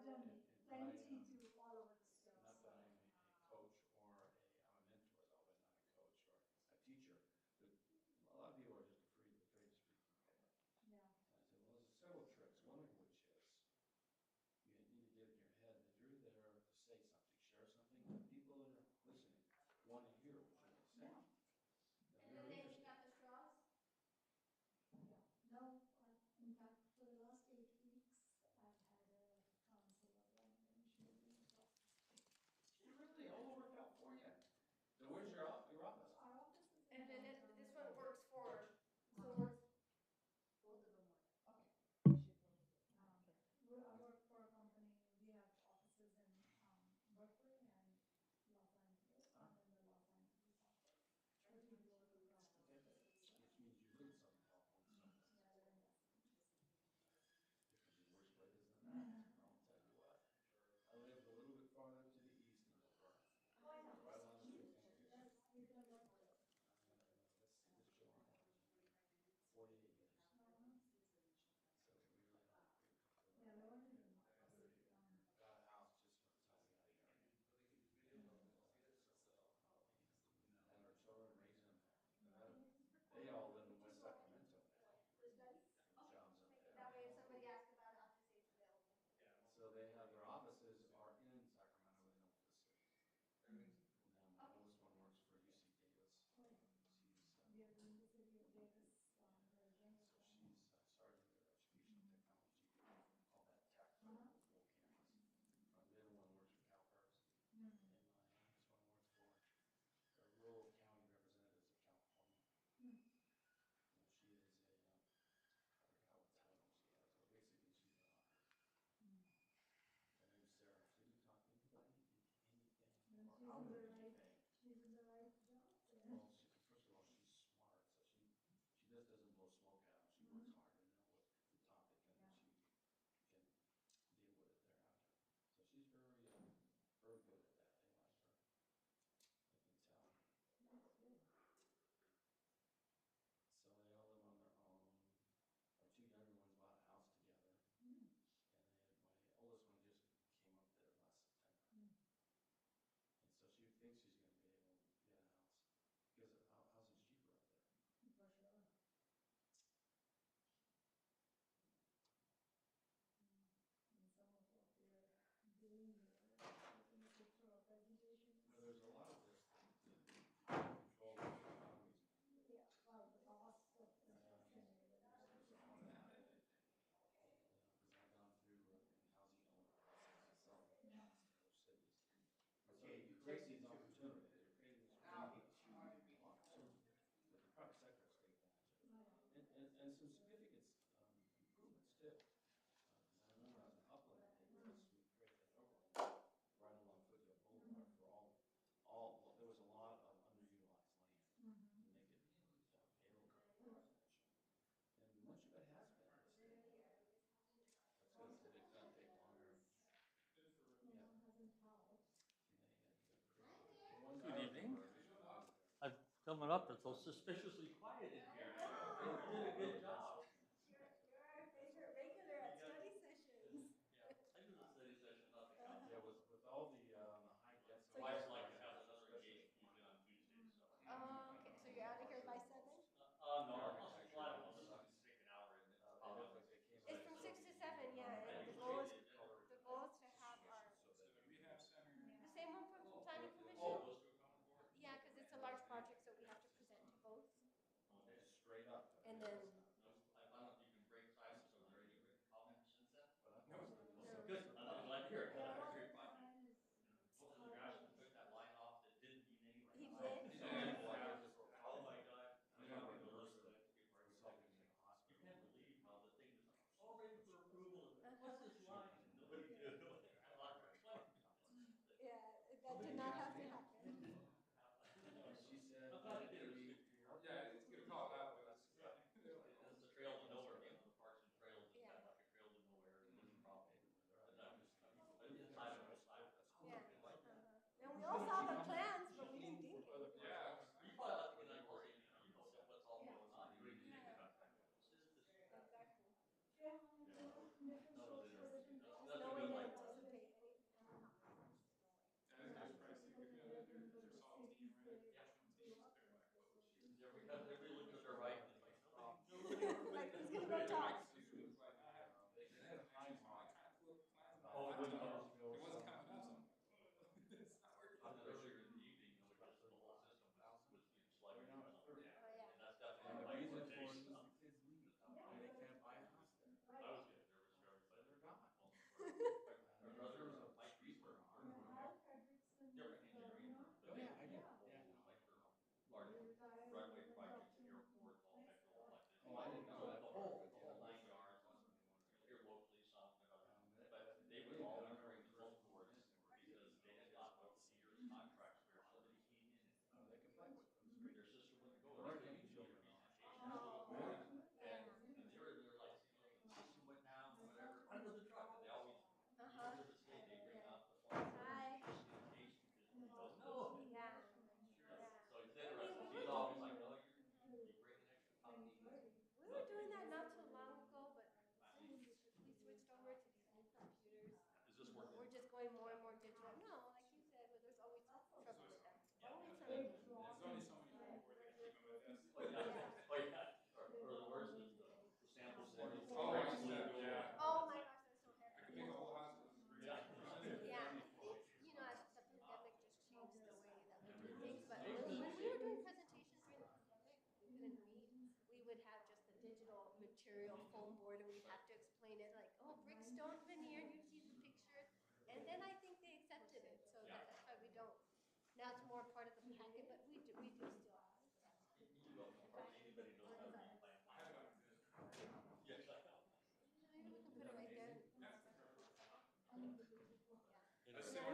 done plenty to all over the state. Not that I'm a coach or I'm a mentor though, but not a coach or a teacher. But a lot of people are just afraid to speak in public. Yeah. And I said, well, there's several tricks. One of which is you need to get in your head that you're there to say something, share something, that people that are listening want to hear what you're saying. Yeah. And then they got the straws? Yeah. No, in fact, for the last 8 weeks, I've had a counselor and she's been in the process. Really? All over California? So where's your office? Our office is And then this one works for, so works. both of them work. Okay. I work for a company. We have offices in Berkeley and Los Angeles, and then the Los Angeles office. But we work across offices. Which means you live in Southern California. Yeah, I live in Los Angeles. There could be worse places than that. I'll tell you what. I live a little bit farther to the east in Laverne. Oh, I know. Right along the street. Yes, we've done work together. This July, 48 years. So we Yeah, no one is got a house just for the time we got here. And our children raising them. They all live in West Sacramento. Jobs up there. That way if somebody asks about it, I'll just say it's available. So they have their offices are in Sacramento in the city. My oldest one works for UC Davis. She's we are in the city of Davis, Virginia. so she's started their education technology, all that tech for local campus. The other one works for CalPERS, and my youngest one works for the rural county representatives of California. She is a I forgot what title she has, but basically she's her name's Sarah. She didn't talk to anybody, anything. She's in the right job. Well, first of all, she's smart, so she just doesn't blow smoke at them. She works hard to know what the topic, and then she can deal with it thereafter. So she's very good at that. They like her. I can tell. That's good. So they all live on their own. Our two younger ones bought a house together, and my oldest one just came up there last September. And so she thinks she's going to be able to get a house because housing's cheaper up there. For sure. And some of what we're doing here, taking a picture of presentations. Well, there's a lot of this control of the economies. Yeah, well, the cost of construction. Because I've gone through housing process myself in other cities. Okay, So you create take these it to- opportunities. You're creating these opportunities. But the private sector has taken advantage of it. And some significant improvements too. I remember I was in Upland because we created an overlay right along Foothill Boulevard for all there was a lot of underutilized land to make it available for residential. And much of it has been listed. That's because it's going to take longer. Yeah. Good evening. I've coming up, it's so suspiciously quiet in here. You did a good job. You're our favorite regular at study sessions. Yeah, I do the study session, not the council. Yeah, with all the high density. My wife's like to have another engagement usually on Tuesdays, so. Oh, okay, so you're out of here by 7? No, I'll slide one, just like stick an hour in it. It's from 6 to 7, yeah, and the goal is to have our, the same one from planning commission? Oh, those two are coming forward? Yeah, because it's a large project, so we have to present to both. Straight up. And then going more and more digital. No, like you said, but there's always trouble with that. Always something. Oh my gosh, that's so heavy. Yeah, I think, you know, as the pandemic just changed the way that we do things, but when we were doing presentations during the pandemic, we couldn't read. We would have just the digital material foam board and we'd have to explain it like, oh, brick, stone, veneer, and you'd see the pictures. And then I think they accepted it, so that's why we don't. Now it's more part of the packet, but we do still have it. Maybe we can put it right there.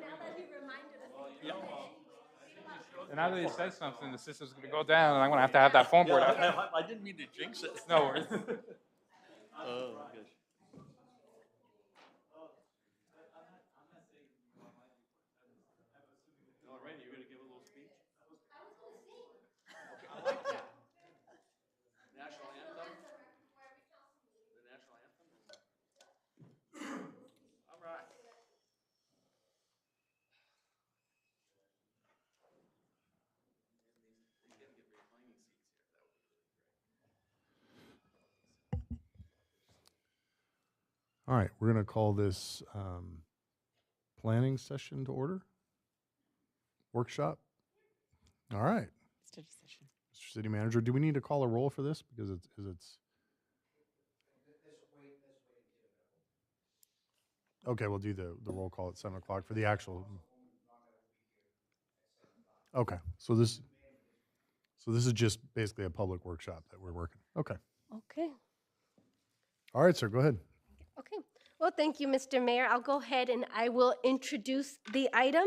Now that he reminded us, we can do it anyway. And now that he said something, the system's going to go down, and I'm going to have that phone board out. I didn't mean to jinx it. No worries. Oh, gosh. All right, you're going to give a little speech? I was going to sing. Okay, I like that. National anthem? The national anthem? All right. You can get reclining seats here. That would be really great. All right, we're going to call this planning session to order. Workshop. All right. Study session. Mr. City Manager, do we need to call a roll for this? Because it's okay, we'll do the roll call at 7 o'clock for the actual. Okay, so this is just basically a public workshop that we're working. Okay. Okay. All right, sir, go ahead. Okay. Well, thank you, Mr. Mayor. I'll go ahead and I will introduce the item.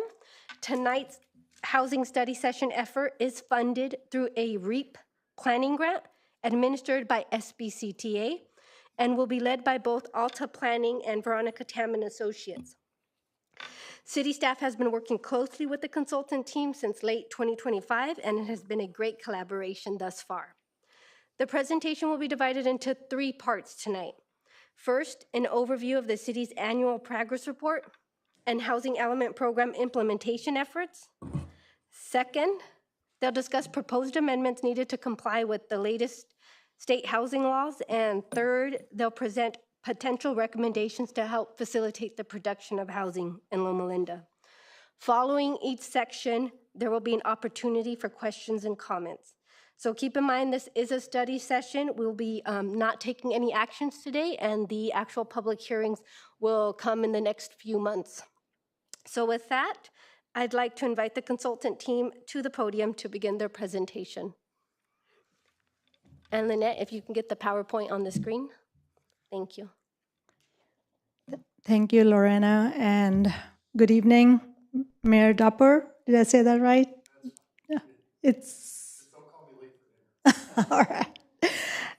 Tonight's housing study session effort is funded through a REAP planning grant administered by SBCTA and will be led by both Alta Planning and Veronica Tam and Associates. City staff has been working closely with the consultant team since late 2025, and it has been a great collaboration thus far. The presentation will be divided into 3 parts tonight. First, an overview of the city's annual progress report and housing element program implementation efforts. Second, they'll discuss proposed amendments needed to comply with the latest state housing laws. And third, they'll present potential recommendations to help facilitate the production of housing in Loma Linda. Following each section, there will be an opportunity for questions and comments. So keep in mind, this is a study session. We'll be not taking any actions today, and the actual public hearings will come in the next few months. So with that, I'd like to invite the consultant team to the podium to begin their presentation. And Lynette, if you can get the PowerPoint on the screen. Thank you. Thank you, Lorena, and good evening, Mayor Dupper. Did I say that right? Yeah. Don't call me late for dinner. All right.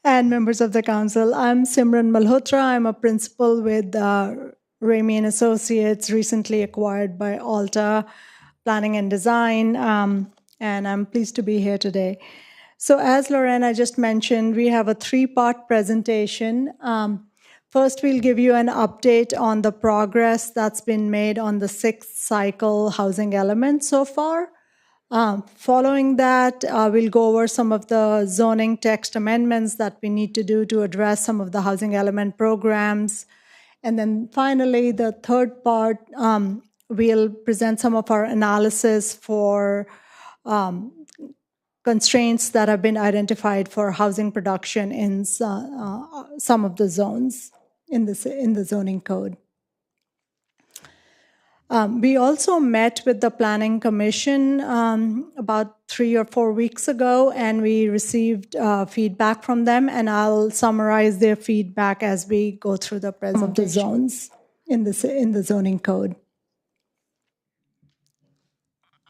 And members of the council, I'm Simran Malhotra. I'm a principal with Ramey and Associates, recently acquired by Alta Planning and Design, and I'm pleased to be here today. So as Lorena just mentioned, we have a 3-part presentation. First, we'll give you an update on the progress that's been made on the 6th cycle housing element so far. Following that, we'll go over some of the zoning text amendments that we need to do to address some of the housing element programs. And then finally, the 3rd part, we'll present some of our analysis for constraints that have been identified for housing production in some of the zones in the zoning code. We also met with the Planning Commission about 3 or 4 weeks ago, and we received feedback from them, and I'll summarize their feedback as we go through the presentation of the zones in the zoning code.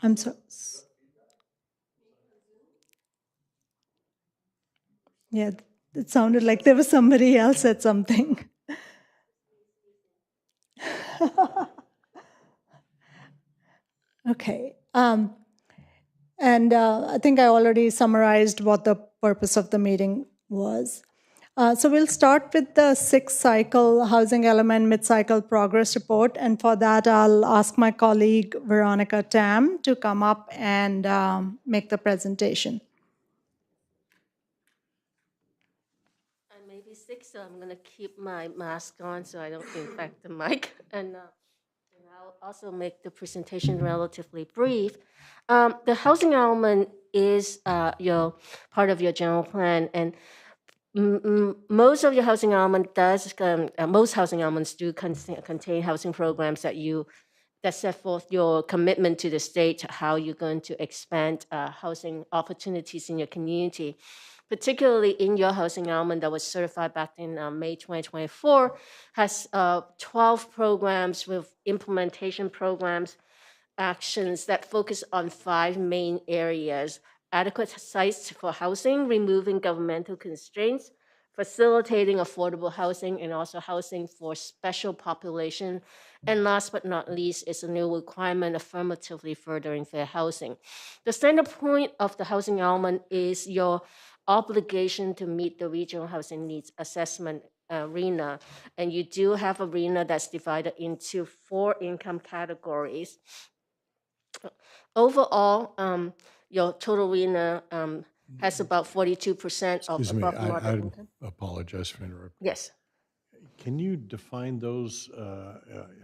I'm sorry. Yeah, it sounded like there was somebody else said something. Okay. And I think I already summarized what the purpose of the meeting was. So we'll start with the 6-cycle housing element mid-cycle progress report. And for that, I'll ask my colleague Veronica Tam to come up and make the presentation. I may be sick, so I'm going to keep my mask on so I don't infect the mic. And I'll also make the presentation relatively brief. The housing element is your part of your general plan, and most of your housing element does, most housing elements do contain housing programs that set forth your commitment to the state, how you're going to expand housing opportunities in your community. Particularly in your housing element that was certified back in May 2024, has 12 programs with implementation programs, actions that focus on 5 main areas: adequate sites for housing, removing governmental constraints, facilitating affordable housing, and also housing for special population. And last but not least is a new requirement, affirmatively furthering fair housing. The center point of the housing element is your obligation to meet the regional housing needs assessment arena. And you do have arena that's divided into 4 income categories. Overall, your total arena has about 42% of Excuse me, above moderate I income. apologize for interrupting. Yes. Can you define those?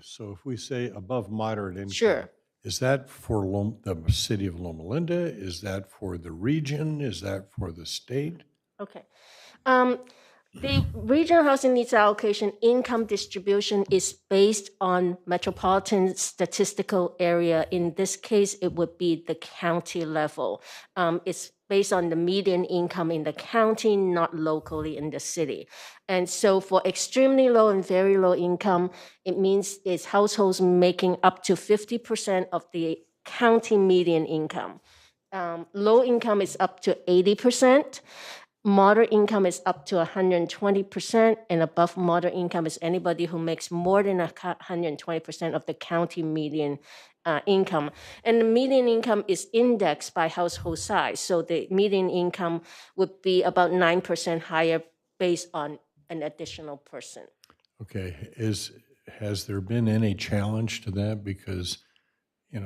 So if we say above moderate income. Sure. Is that for the city of Loma Linda? Is that for the region? Is that for the state? Okay. The regional housing needs allocation income distribution is based on metropolitan statistical area. In this case, it would be the county level. It's based on the median income in the county, not locally in the city. And so for extremely low and very low income, it means it's households making up to 50% of the county median income. Low income is up to 80%. Moderate income is up to 120%, and above moderate income is anybody who makes more than 120% of the county median income. And the median income is indexed by household size. So the median income would be about 9% higher based on an additional person. Okay, has there been any challenge to that? Because,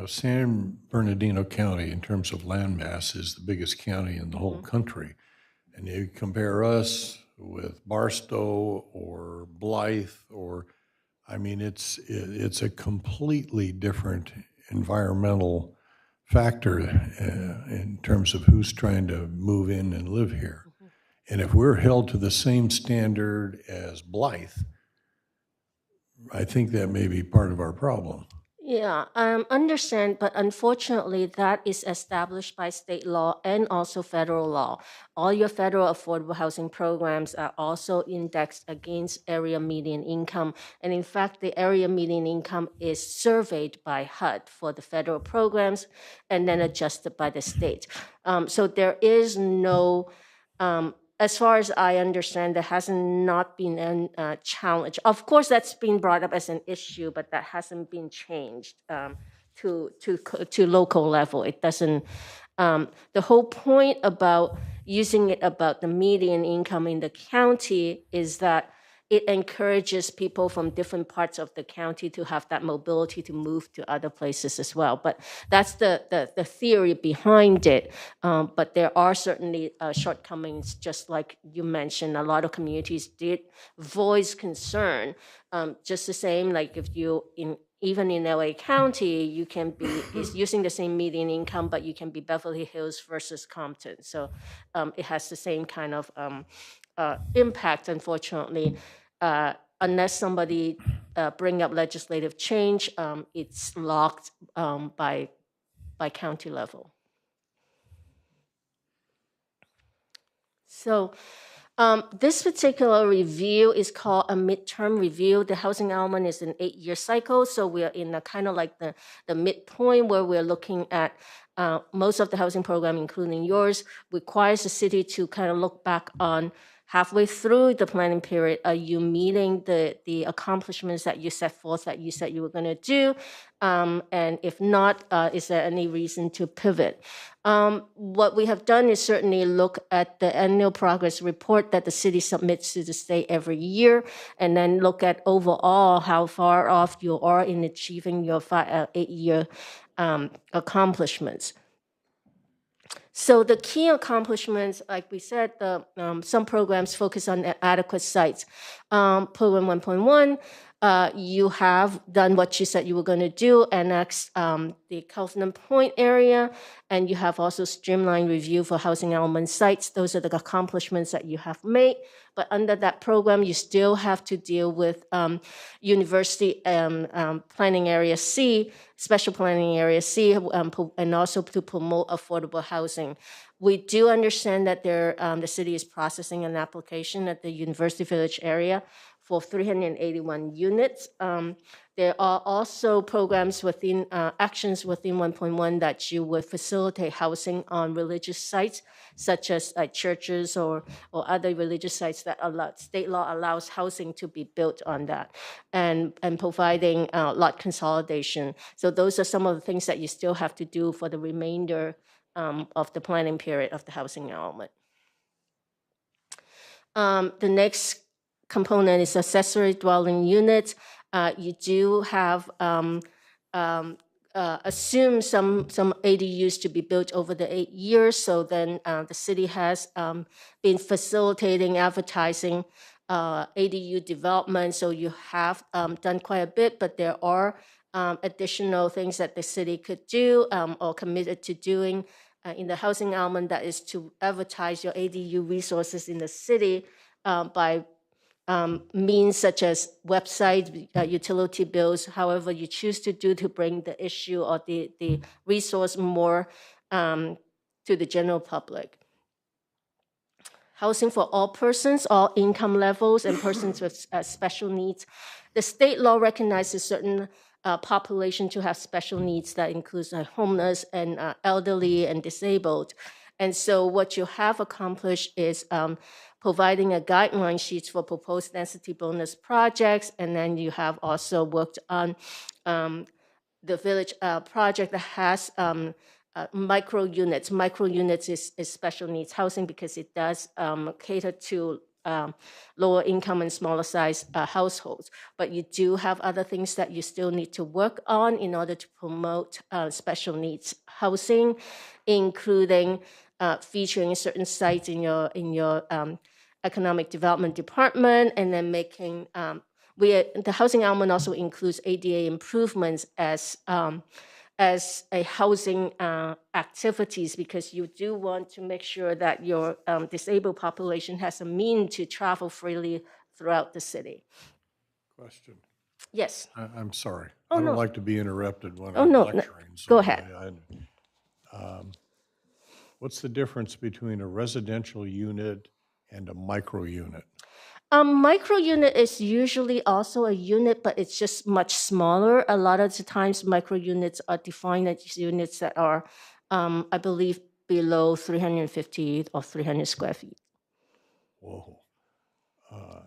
San Bernardino County, in terms of land mass, is the biggest county in the whole country. And you compare us with Barstow or Blythe, it's a completely different environmental factor in terms of who's trying to move in and live here. And if we're held to the same standard as Blythe, I think that may be part of our problem. Yeah, I understand, but unfortunately, that is established by state law and also federal law. All your federal affordable housing programs are also indexed against area median income. And in fact, the area median income is surveyed by HUD for the federal programs and then adjusted by the state. So there is no as far as I understand, there hasn't not been a challenge. Of course, that's been brought up as an issue, but that hasn't been changed to local level. It doesn't. The whole point about using it about the median income in the county is that it encourages people from different parts of the county to have that mobility to move to other places as well. But that's the theory behind it. But there are certainly shortcomings, just like you mentioned. A lot of communities did voice concern. Just the same, like if you even in LA County, you can be is using the same median income, but you can be Beverly Hills versus Compton. So it has the same kind of impact, unfortunately. Unless somebody bring up legislative change, it's locked by county level. So this particular review is called a midterm review. The housing element is an 8-year cycle, so we're in a kind of like the midpoint where we're looking at most of the housing program, including yours, requires the city to kind of look back on halfway through the planning period, are you meeting the accomplishments that you set forth that you said you were going to do? And if not, is there any reason to pivot? What we have done is certainly look at the annual progress report that the city submits to the state every year, and then look at overall how far off you are in achieving your 8-year accomplishments. So the key accomplishments, like we said, some programs focus on adequate sites. Program 1.1, you have done what you said you were going to do, annex the Kaufman Point area, and you have also streamlined review for housing element sites. Those are the accomplishments that you have made. But under that program, you still have to deal with University Planning Area C, Special Planning Area C, and also to promote affordable housing. We do understand that the city is processing an application at the University Village area for 381 units. There are also programs within, actions within 1.1 that you would facilitate housing on religious sites, such as churches or other religious sites that state law allows housing to be built on that, and providing lot consolidation. So those are some of the things that you still have to do for the remainder of the planning period of the housing element. The next component is accessory dwelling units. You do have assume some ADUs to be built over the 8 years. So then the city has been facilitating advertising ADU development. So you have done quite a bit, but there are additional things that the city could do or committed to doing in the housing element, that is to advertise your ADU resources in the city by means such as websites, utility bills, however you choose to do to bring the issue or the resource more to the general public. Housing for all persons, all income levels, and persons with special needs. The state law recognizes certain population to have special needs that includes homeless and elderly and disabled. And so what you have accomplished is providing a guideline sheets for proposed density bonus projects, and then you have also worked on the village project that has micro units. Micro units is special needs housing because it does cater to lower income and smaller size households. But you do have other things that you still need to work on in order to promote special needs housing, including featuring certain sites in your economic development department, and then making the housing element also includes ADA improvements as a housing activities, because you do want to make sure that your disabled population has a means to travel freely throughout the city. Question. Yes. I'm sorry. Oh, I don't no. like to be interrupted when Oh, I'm no. lecturing. So Go ahead. What's the difference between a residential unit and a micro unit? Micro unit is usually also a unit, but it's just much smaller. A lot of the times, micro units are defined as units that are, I believe, below 350 or 300 square feet. Whoa.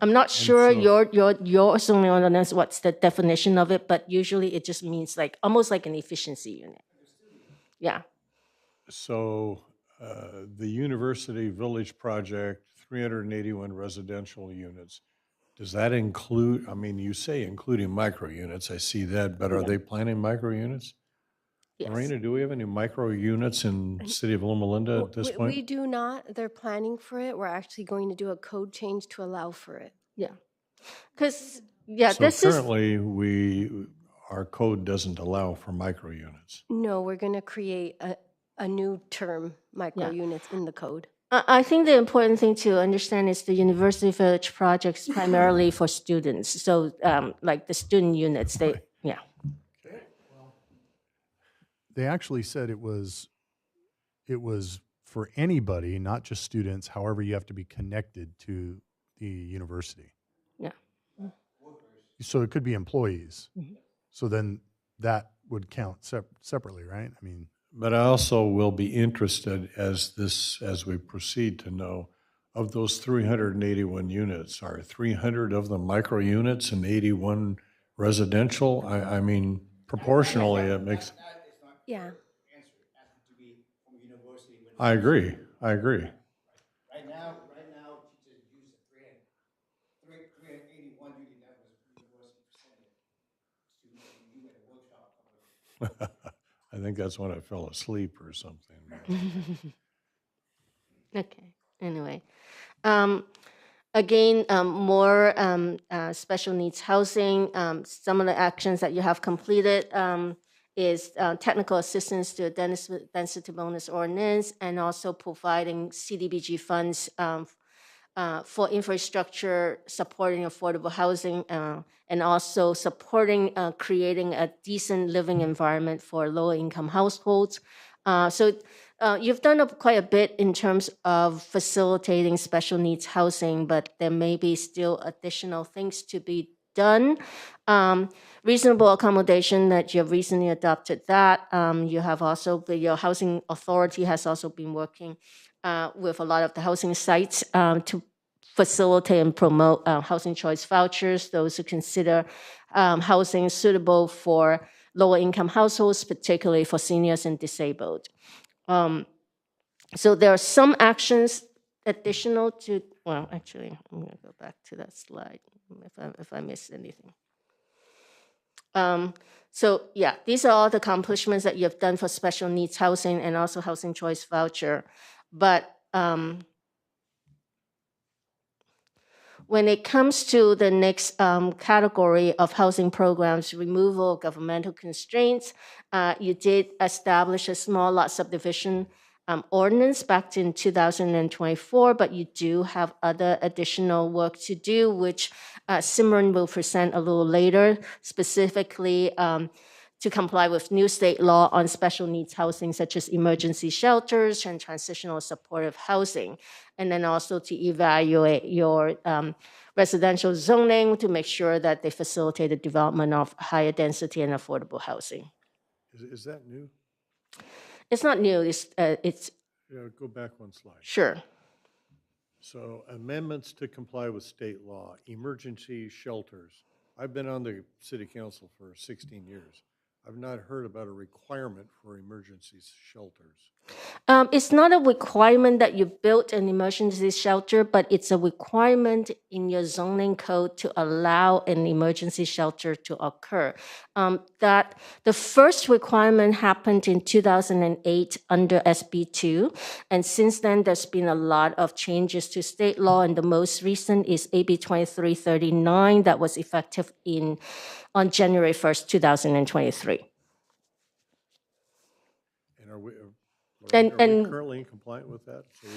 I'm not sure so- your assuming on this what's the definition of it, but usually it just means like almost like an efficiency unit. Yeah. So the University Village project, 381 residential units, does that include, I mean, you say including micro units, I see that, but are they planning micro units? Yes. Marina, do we have any micro units in city of Loma Linda at this point? We do not. They're planning for it. We're actually going to do a code change to allow for it. Yeah. Because, yeah, So this is. currently, our code doesn't allow for micro units. No, we're going to create a new term, micro Yeah. units, in the code. I think the important thing to understand is the University Village project is primarily for students. So, like the student units, yeah. They actually said it was for anybody, not just students. However, you have to be connected to the university. Yeah. So it could be employees. So then that would count separately, right? I mean, But I also will be interested as we proceed to know Of those 381 units, are 300 of them micro units and 81 residential? I mean, proportionally, it makes, Yeah. I agree. Right now, she just used a 381 unit that was university presented to you at a workshop a couple of days ago. I think that's when I fell asleep or something. Okay, anyway. Again, more special needs housing. Some of the actions that you have completed is technical assistance to a density bonus ordinance and also providing CDBG funds for infrastructure, supporting affordable housing, and also supporting creating a decent living environment for low-income households. So you've done quite a bit in terms of facilitating special needs housing, but there may be still additional things to be done. Reasonable accommodation that you've recently adopted that. You have also, your housing authority has also been working with a lot of the housing sites to facilitate and promote housing choice vouchers, those who consider housing suitable for lower income households, particularly for seniors and disabled. So there are some actions additional to, well, actually, I'm going to go back to that slide if I missed anything. So yeah, these are all the accomplishments that you've done for special needs housing and also housing choice voucher. But when it comes to the next category of housing programs, removal of governmental constraints, you did establish a small lot subdivision ordinance back in 2024, but you do have other additional work to do, which Simran will present a little later, specifically to comply with new state law on special needs housing, such as emergency shelters and transitional supportive housing, and then also to evaluate your residential zoning to make sure that they facilitate the development of higher density and affordable housing. Is that new? It's not new, it's Yeah, go back one slide. sure. So amendments to comply with state law, emergency shelters. I've been on the city council for 16 years. I've not heard about a requirement for emergency shelters. It's not a requirement that you build an emergency shelter, but it's a requirement in your zoning code to allow an emergency shelter to occur. That the first requirement happened in 2008 under SB2, and since then there's been a lot of changes to state law, and the most recent is AB 2339 that was effective on January 1st, 2023. And are we And currently compliant with that? So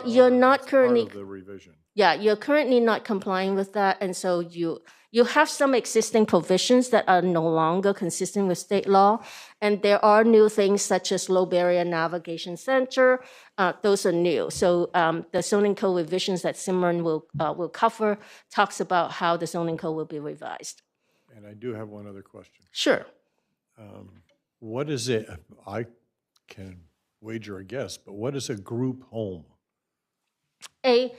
you're not currently. Part of the revision. Yeah, you're currently not complying with that, and so you have some existing provisions that are no longer consistent with state law, and there are new things such as low barrier navigation center. Those are new. So the zoning code revisions that Simran will cover talks about how the zoning code will be revised. And I do have one other question. Sure. What is it? I can wager a guess, but what is a group home? A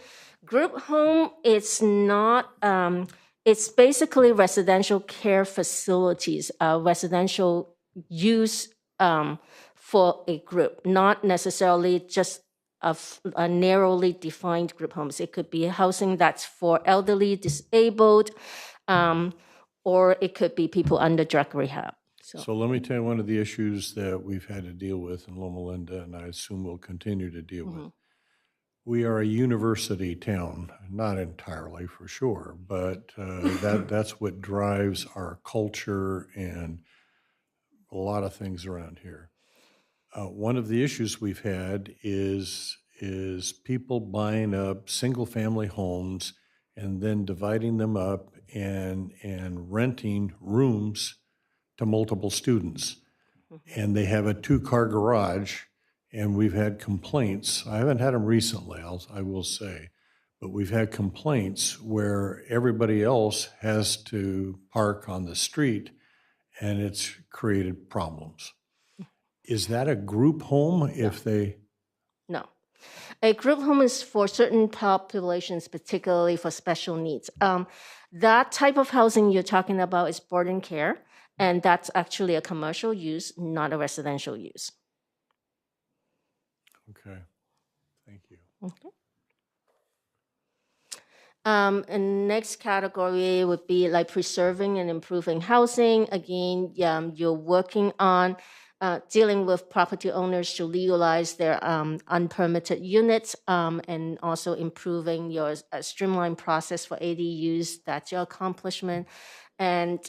group home is not, it's basically residential care facilities, residential use for a group, not necessarily just a narrowly defined group homes. It could be housing that's for elderly, disabled, or it could be people under drug rehab. So let me tell you one of the issues that we've had to deal with in Loma Linda, and I assume we'll continue to deal with. We are a university town, not entirely for sure, but that's what drives our culture and a lot of things around here. One of the issues we've had is people buying up single-family homes and then dividing them up and renting rooms to multiple students. And they have a 2-car garage, and we've had complaints. I haven't had them recently, I will say, but we've had complaints where everybody else has to park on the street, and it's created problems. Is that a group home if they? No. A group home is for certain populations, particularly for special needs. That type of housing you're talking about is board and care, and that's actually a commercial use, not a residential use. Okay, thank you. Okay. And next category would be like preserving and improving housing. Again, you're working on dealing with property owners to legalize their unpermitted units and also improving your streamlined process for ADUs. That's your accomplishment. And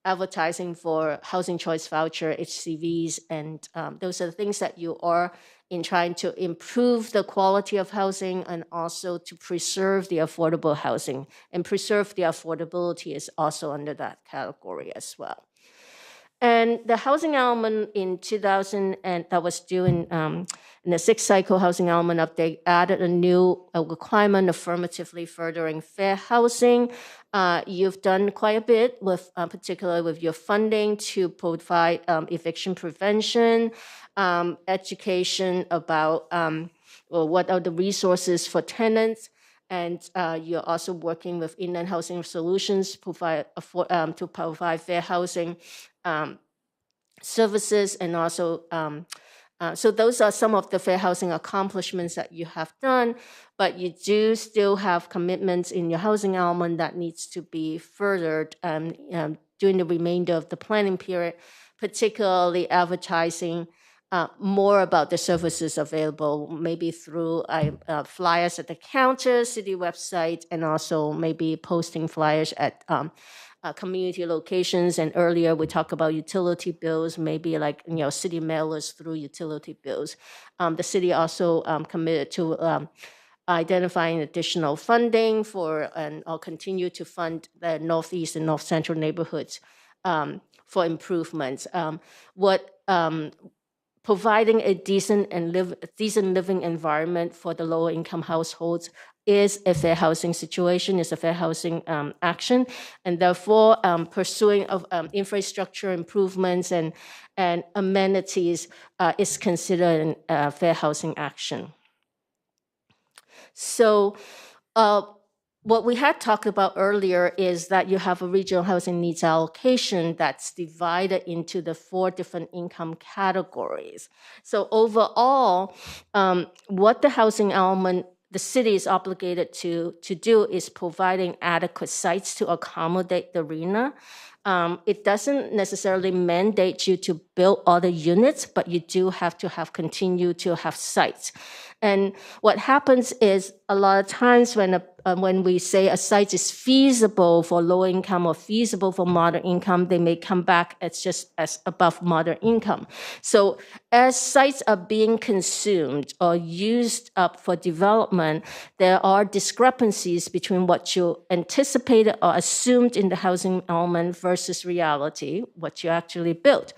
advertising for housing choice voucher, HCVs, and those are the things that you are in trying to improve the quality of housing and also to preserve the affordable housing. And preserve the affordability is also under that category as well. And the housing element in 2000, and that was due in the sixth cycle housing element update, added a new requirement affirmatively furthering fair housing. You've done quite a bit with, particularly with your funding to provide eviction prevention, education about what are the resources for tenants, and you're also working with Inland Housing Solutions to provide fair housing services, and also so those are some of the fair housing accomplishments that you have done, but you do still have commitments in your housing element that needs to be furthered during the remainder of the planning period, particularly advertising more about the services available, maybe through flyers at the counter, city website, and also maybe posting flyers at community locations. And earlier we talked about utility bills, maybe like city mailers through utility bills. The city also committed to identifying additional funding for and I'll continue to fund the Northeast and North Central neighborhoods for improvements. Providing a decent living environment for the lower income households is a fair housing situation, is a fair housing action, and therefore pursuing of infrastructure improvements and amenities is considered a fair housing action. So what we had talked about earlier is that you have a regional housing needs allocation that's divided into the 4 different income categories. So overall, what the housing element the city is obligated to do is providing adequate sites to accommodate the RHNA. It doesn't necessarily mandate you to build all the units, but you do have to continue to have sites. And what happens is a lot of times when we say a site is feasible for low income or feasible for moderate income, they may come back as above moderate income. So as sites are being consumed or used up for development, there are discrepancies between what you anticipated or assumed in the housing element versus reality, what you actually built.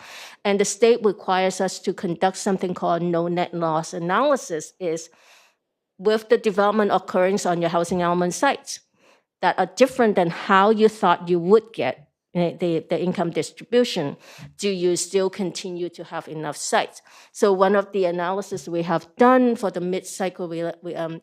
And the state requires us to conduct something called no net loss analysis, is with the development occurring on your housing element sites that are different than how you thought you would get the income distribution, do you still continue to have enough sites? So one of the analysis we have done for the mid-cycle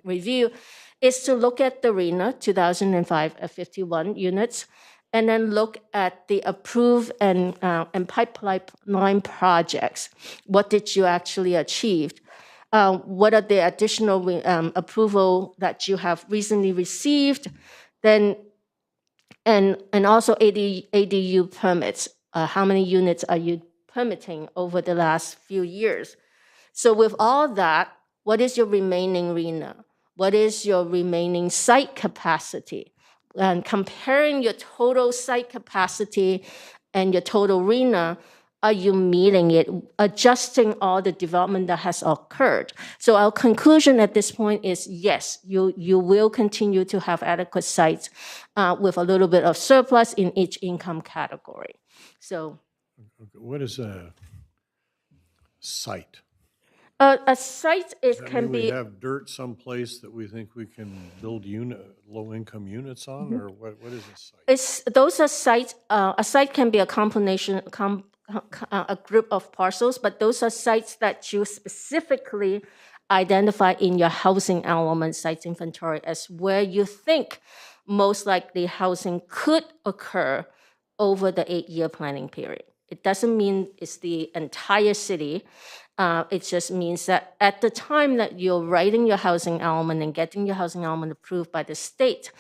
review is to look at the RHNA 2005 at 51 units, and then look at the approved and pipeline projects. What did you actually achieve? What are the additional approval that you have recently received? Then, and also ADU permits. How many units are you permitting over the last few years? So with all that, what is your remaining RHNA? What is your remaining site capacity? And comparing your total site capacity and your total RHNA, are you meeting it, adjusting all the development that has occurred? So our conclusion at this point is yes, you will continue to have adequate sites with a little bit of surplus in each income category. So, what is a site? A site can We be. have dirt someplace that we think we can build low-income units on, or what is a site? Those are sites. A site can be a combination, a group of parcels, but those are sites that you specifically identify in your housing element sites inventory as where you think most likely housing could occur over the 8-year planning period. It doesn't mean it's the entire city. It just means that at the time that you're writing your housing element and getting your housing element approved by the state,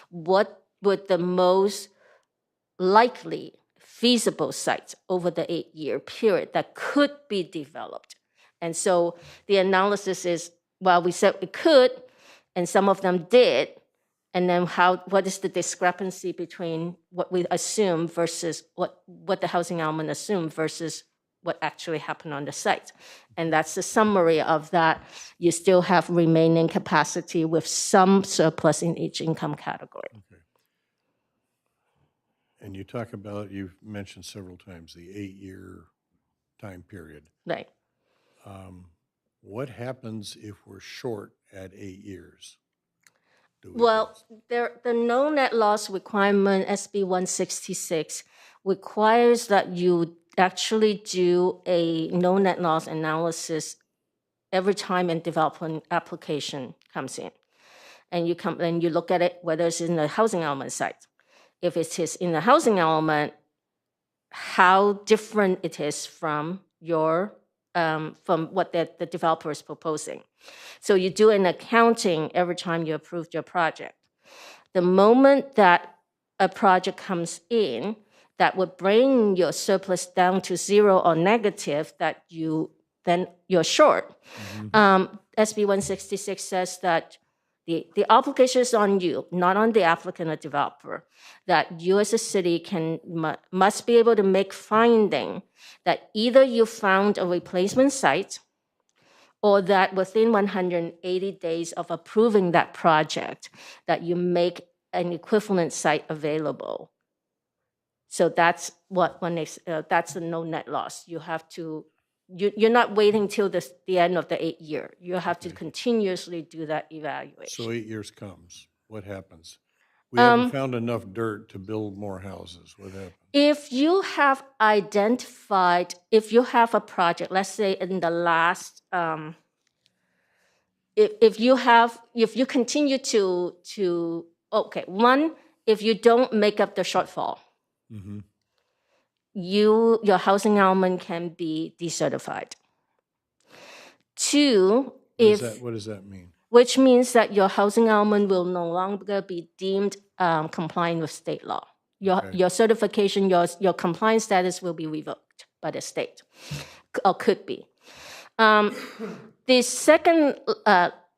what would the most likely feasible sites over the 8-year period that could be developed? And so the analysis is, well, we said we could, and some of them did, and then what is the discrepancy between what we assume versus what the housing element assumed versus what actually happened on the site. And that's the summary of that. You still have remaining capacity with some surplus in each income category. Okay. And you talk about, you've mentioned several times, the 8-year time period. Right. What happens if we're short at 8 years? Well, the no net loss requirement, SB 166, requires that you actually do a no net loss analysis every time a development application comes in. And you look at it, whether it's in the housing element site. If it is in the housing element, how different it is from from what the developer is proposing. So you do an accounting every time you approved your project. The moment that a project comes in that would bring your surplus down to 0 or negative, that you're short. SB 166 says that the obligation is on you, not on the applicant or developer, that you as a city must be able to make finding that either you found a replacement site or that within 180 days of approving that project, that you make an equivalent site available. So that's that's the no net loss. You have to, you're not waiting till the end of the 8 year. You have to continuously do that evaluation. So 8 years comes, what happens? We haven't found enough dirt to build more houses. What happens? If you have identified, if you have a project, let's say in the last, if you continue to okay, one, if you don't make up the shortfall, your housing element can be decertified. Two, what does that mean? Which means that your housing element will no longer be deemed compliant with state law. Your certification, your compliance status will be revoked by the state, or could be. The second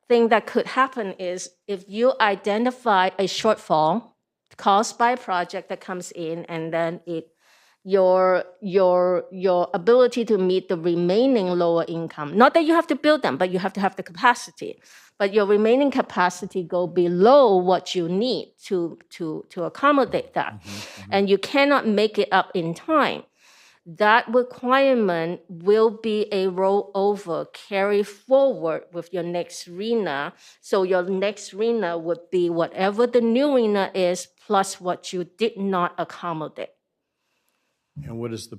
thing that could happen is if you identify a shortfall caused by a project that comes in, and then your ability to meet the remaining lower income, not that you have to build them, but you have to have the capacity, but your remaining capacity go below what you need to accommodate that, and you cannot make it up in time, that requirement will be a rollover, carry forward with your next RENA. So your next RENA would be whatever the new RENA is plus what you did not accommodate. And what is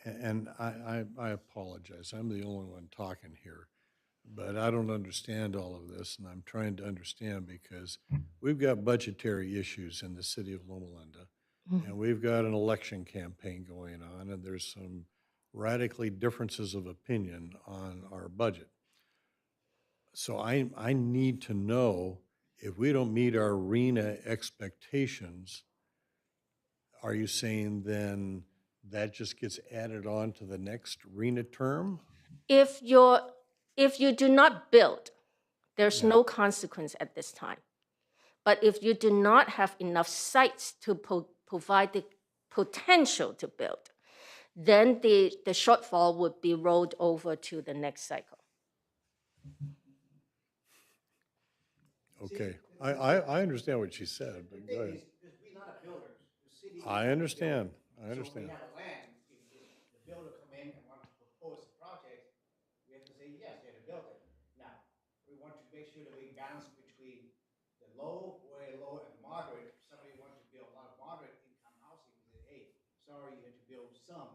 and I apologize, I'm the only one talking here, but I don't understand all of this, and I'm trying to understand because we've got budgetary issues in the city of Loma Linda, and we've got an election campaign going on, and there's some radically differences of opinion on our budget. So I need to know if we don't meet our RENA expectations, are you saying then that just gets added on to the next RENA term? If you do not build, there's no consequence at this time. But if you do not have enough sites to provide the potential to build, then the shortfall would be rolled over to the next cycle. Okay, I understand what she said, but go ahead. We're not a builder. The city. I understand. So we have land. If the builder come in and want to propose a project, we have to say yes, they're the builder. Now, we want to make sure that we balance between the low, very low, and moderate. If somebody wants to build a lot of moderate income housing, we say, hey, sorry, you have to build some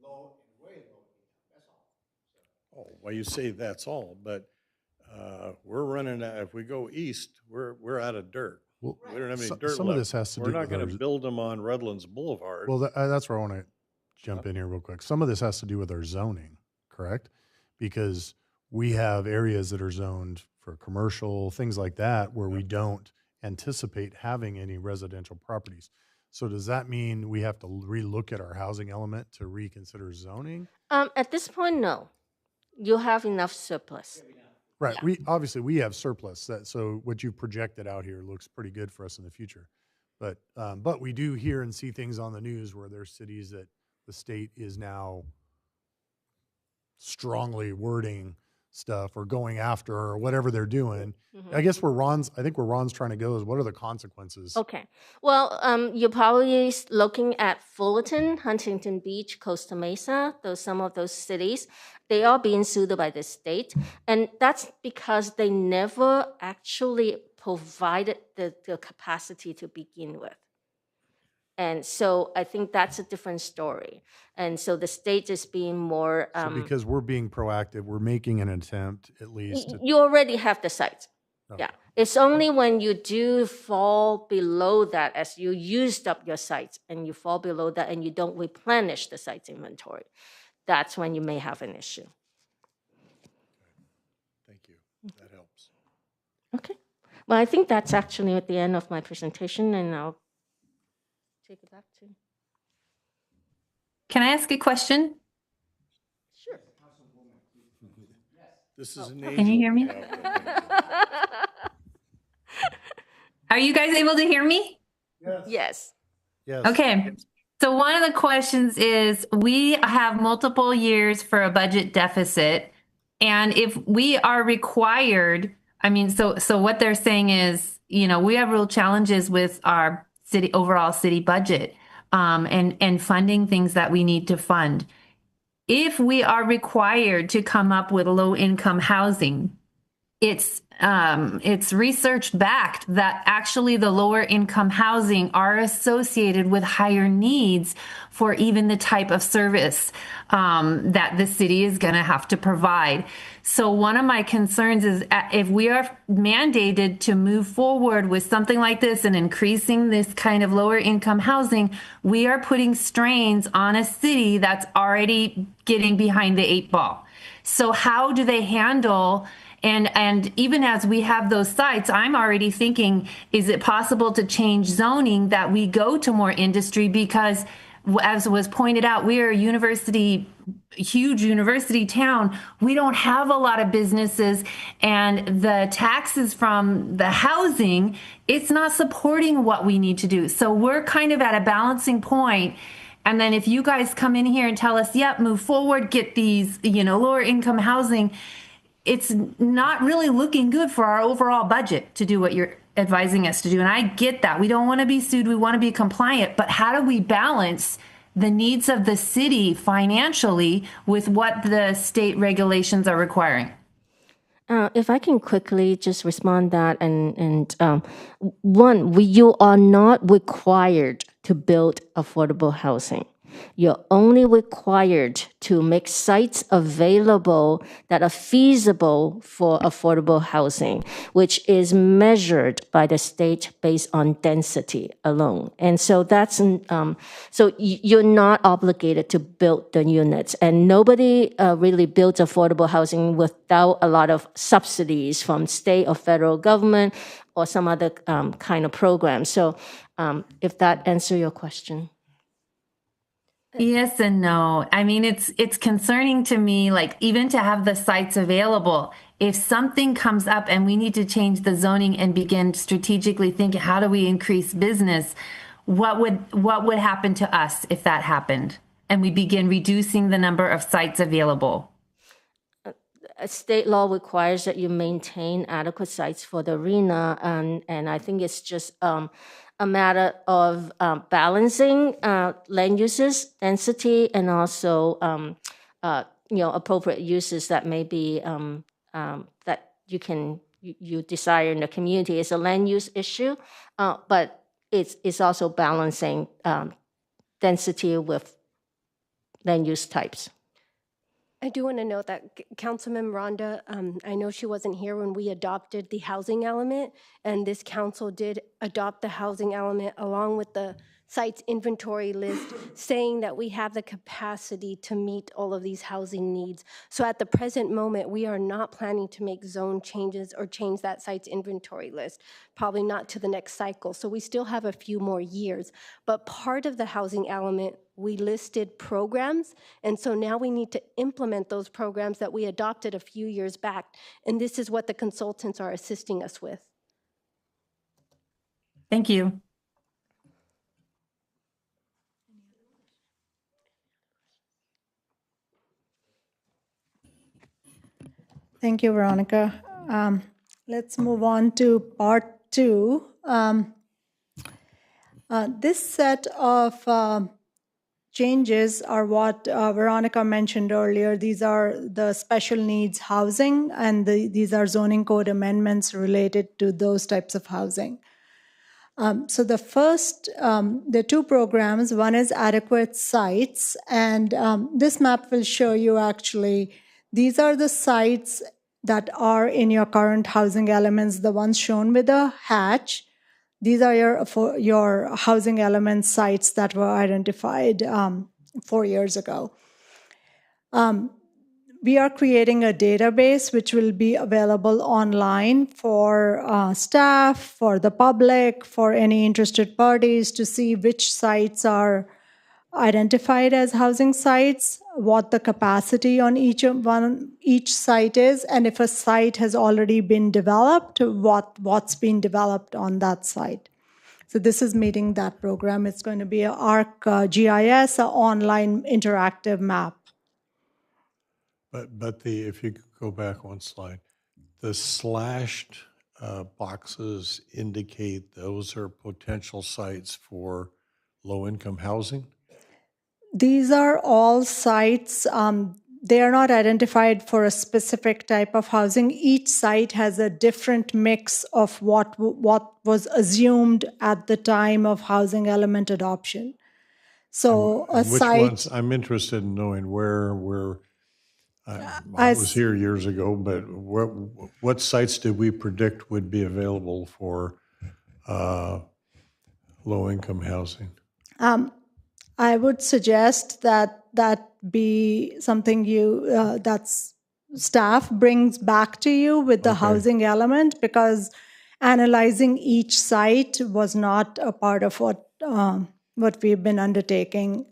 low and very low income. That's all. So. Oh, well, you say that's all, but we're running out, if we go east, we're out of dirt. Well, We don't have any so- dirt some left. of this has to We're do not with gonna our- build them on Redlands Boulevard. Well, that's where I want to jump in here real quick. Some of this has to do with our zoning, correct? Because we have areas that are zoned for commercial, things like that, where we don't anticipate having any residential properties. So does that mean we have to relook at our housing element to reconsider zoning? At this point, no. You have enough surplus. Right. Yeah. We have surplus. So what you've projected out here looks pretty good for us in the future. But we do hear and see things on the news where there's cities that the state is now strongly wording stuff or going after or whatever they're doing. I guess I think where Ron's trying to go is what are the consequences? Okay. Well, you're probably looking at Fullerton, Huntington Beach, Costa Mesa, some of those cities. They are being sued by the state. And that's because they never actually provided the capacity to begin with. And so I think that's a different story. And so the state is being more. So because we're being proactive, we're making an attempt at least. You already have the site. Okay. Yeah. It's only when you do fall below that, as you used up your sites and you fall below that and you don't replenish the site's inventory, that's when you may have an issue. Thank you. That helps. Okay. Well, I think that's actually at the end of my presentation, and I'll take it back to. Can I ask a question? Sure. This is an Can you hear me? Are you guys able to hear me? Yes. Yes. Okay. So one of the questions is we have multiple years for a budget deficit. And if we are required, so what they're saying is, we have real challenges with our overall city budget, and funding things that we need to fund. If we are required to come up with low income housing, it's research backed that actually the lower income housing are associated with higher needs for even the type of service that the city is going to have to provide. So one of my concerns is if we are mandated to move forward with something like this and increasing this kind of lower income housing, we are putting strains on a city that's already getting behind the 8 ball. So how do they handle? And even as we have those sites, I'm already thinking, is it possible to change zoning that we go to more industry? Because as was pointed out, we are a huge university town. We don't have a lot of businesses, and the taxes from the housing, it's not supporting what we need to do. So we're kind of at a balancing point. And then if you guys come in here and tell us, yep, move forward, get these, lower income housing, it's not really looking good for our overall budget to do what you're advising us to do. And I get that. We don't want to be sued. We want to be compliant. But how do we balance the needs of the city financially with what the state regulations are requiring? If I can quickly just respond that, you are not required to build affordable housing. You're only required to make sites available that are feasible for affordable housing, which is measured by the state based on density alone. And so so you're not obligated to build the units. And nobody really builds affordable housing without a lot of subsidies from state or federal government or some other kind of program. So if that answers your question. Yes and no. It's concerning to me, like even to have the sites available, if something comes up and we need to change the zoning and begin strategically thinking, how do we increase business? What would happen to us if that happened and we begin reducing the number of sites available? State law requires that you maintain adequate sites for the arena, and I think it's just a matter of balancing land uses, density, and also appropriate uses that may be that you desire in the community. It's a land use issue, but it's also balancing density with land use types. I do want to note that Councilman Rhonda, I know she wasn't here when we adopted the housing element, and this council did adopt the housing element along with the site's inventory list, saying that we have the capacity to meet all of these housing needs. So at the present moment, we are not planning to make zone changes or change that site's inventory list, probably not to the next cycle. So we still have a few more years. But part of the housing element, we listed programs, and so now we need to implement those programs that we adopted a few years back, and this is what the consultants are assisting us with. Thank you. Thank you, Veronica. Let's move on to part 2. This set of changes are what Veronica mentioned earlier. These are the special needs housing, and these are zoning code amendments related to those types of housing. So the first, the two programs, one is adequate sites, and this map will show you actually, these are the sites that are in your current housing elements, the ones shown with a hatch. These are your housing element sites that were identified 4 years ago. We are creating a database which will be available online for staff, for the public, for any interested parties to see which sites are identified as housing sites, what the capacity on each site is, and if a site has already been developed, what's been developed on that site. So this is meeting that program. It's going to be an ArcGIS, an online interactive map. But if you could go back one slide, the slashed boxes indicate those are potential sites for low-income housing? These are all sites. They are not identified for a specific type of housing. Each site has a different mix of what was assumed at the time of housing element adoption. So a Which site. ones? I'm interested in knowing where I was here years ago, but what sites did we predict would be available for low-income housing? I would suggest that be something that's staff brings back to you with the housing element, because analyzing each site was not a part of what we've been undertaking.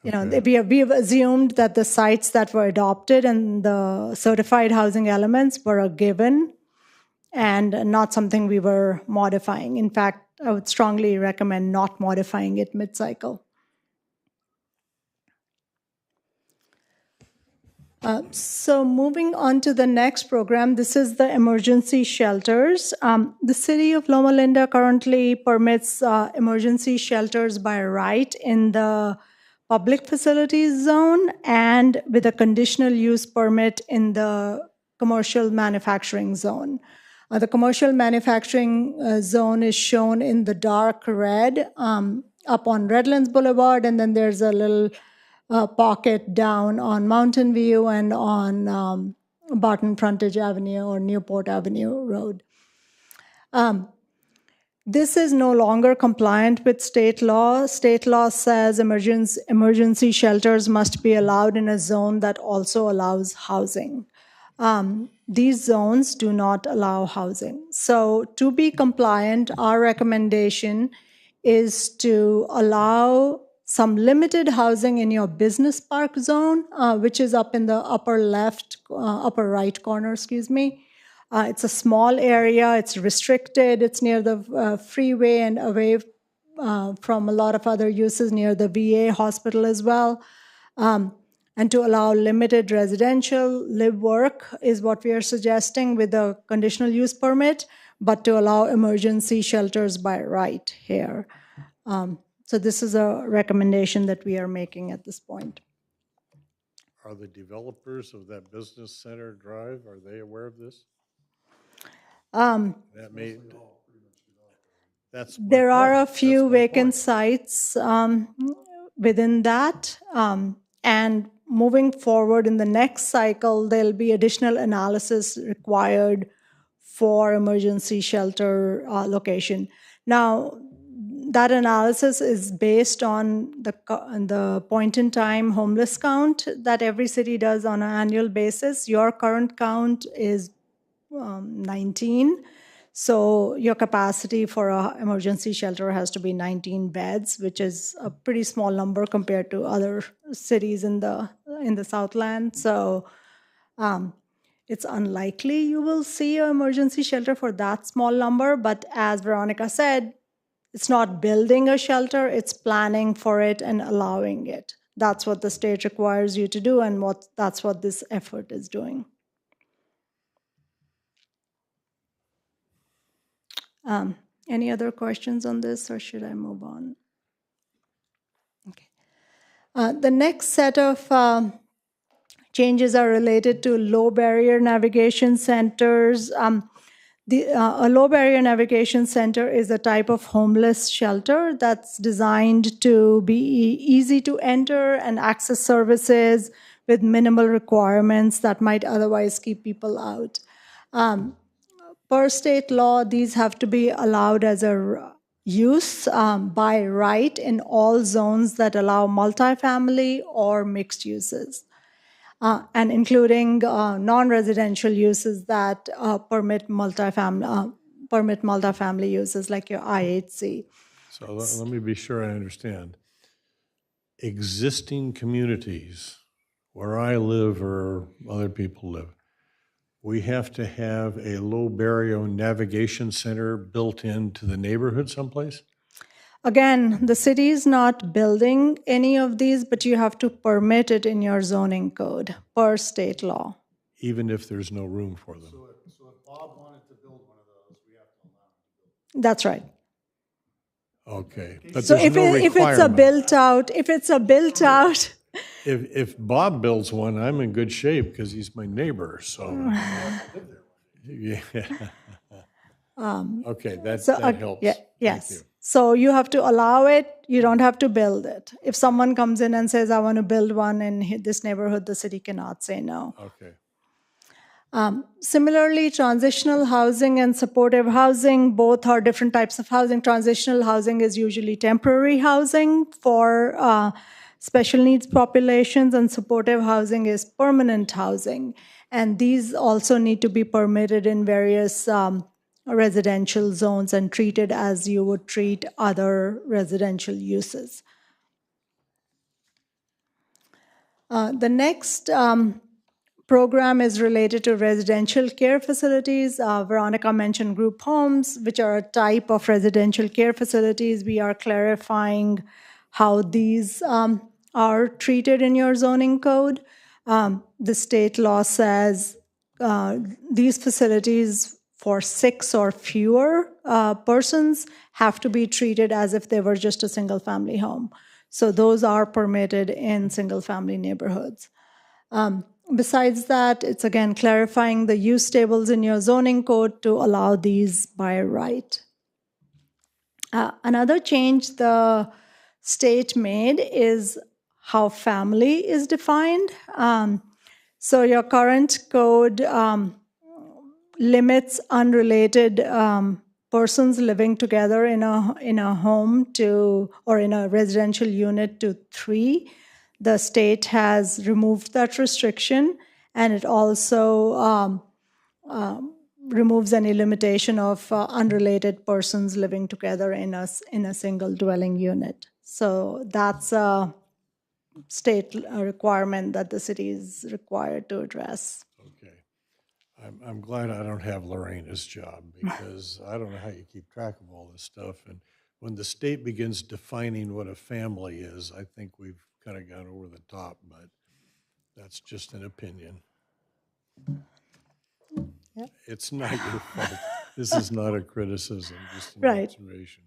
You know, we've assumed that the sites that were adopted and the certified housing elements were a given and not something we were modifying. In fact, I would strongly recommend not modifying it mid-cycle. So moving on to the next program, this is the emergency shelters. The city of Loma Linda currently permits emergency shelters by right in the public facilities zone and with a conditional use permit in the commercial manufacturing zone. The commercial manufacturing zone is shown in the dark red up on Redlands Boulevard, and then there's a little pocket down on Mountain View and on Barton Frontage Avenue or Newport Avenue Road. This is no longer compliant with state law. State law says emergency shelters must be allowed in a zone that also allows housing. These zones do not allow housing. So to be compliant, our recommendation is to allow some limited housing in your business park zone, which is up in the upper right corner, excuse me. It's a small area, it's restricted, it's near the freeway and away from a lot of other uses near the VA hospital as well. And to allow limited residential live work is what we are suggesting with a conditional use permit, but to allow emergency shelters by right here. So this is a recommendation that we are making at this point. Are the developers of that business center drive, are they aware of this? There are a few vacant sites within that, and moving forward in the next cycle, there'll be additional analysis required for emergency shelter location. Now, that analysis is based on the point in time homeless count that every city does on an annual basis. Your current count is 19. So your capacity for an emergency shelter has to be 19 beds, which is a pretty small number compared to other cities in the Southland. So it's unlikely you will see an emergency shelter for that small number. But as Veronica said, it's not building a shelter, it's planning for it and allowing it. That's what the state requires you to do, and that's what this effort is doing. Any other questions on this, or should I move on? Okay. The next set of changes are related to low barrier navigation centers. A low barrier navigation center is a type of homeless shelter that's designed to be easy to enter and access services with minimal requirements that might otherwise keep people out. Per state law, these have to be allowed as a use by right in all zones that allow multifamily or mixed uses, and including non-residential uses that permit multifamily uses like your IHC. So let me be sure I understand. Existing communities where I live or other people live, we have to have a low barrier navigation center built into the neighborhood someplace? Again, the city is not building any of these, but you have to permit it in your zoning code per state law. Even if there's no room for them? So if Bob wanted to build one of those, we have to allow him to build it. That's right. Okay, but So there's no if it's a built out, If Bob builds one, I'm in good shape because he's my neighbor, so. Yeah. Okay, that helps. yes. Thank you. So you have to allow it, you don't have to build it. If someone comes in and says, I want to build one in this neighborhood, the city cannot say no. Okay. Similarly, transitional housing and supportive housing, both are different types of housing. Transitional housing is usually temporary housing for special needs populations, and supportive housing is permanent housing. And these also need to be permitted in various residential zones and treated as you would treat other residential uses. The next program is related to residential care facilities. Veronica mentioned group homes, which are a type of residential care facilities. We are clarifying how these are treated in your zoning code. The state law says these facilities for 6 or fewer persons have to be treated as if they were just a single-family home. So those are permitted in single-family neighborhoods. Besides that, it's again clarifying the use tables in your zoning code to allow these by right. Another change the state made is how family is defined. So your current code limits unrelated persons living together in a home or in a residential unit to 3. The state has removed that restriction, and it also removes any limitation of unrelated persons living together in a single dwelling unit. So that's a state requirement that the city is required to address. Okay. I'm glad I don't have Lorena's job, because I don't know how you keep track of all this stuff. And when the state begins defining what a family is, I think we've kind of gone over the top, but that's just an opinion. Yep. It's not your fault. This is not a criticism, just an observation.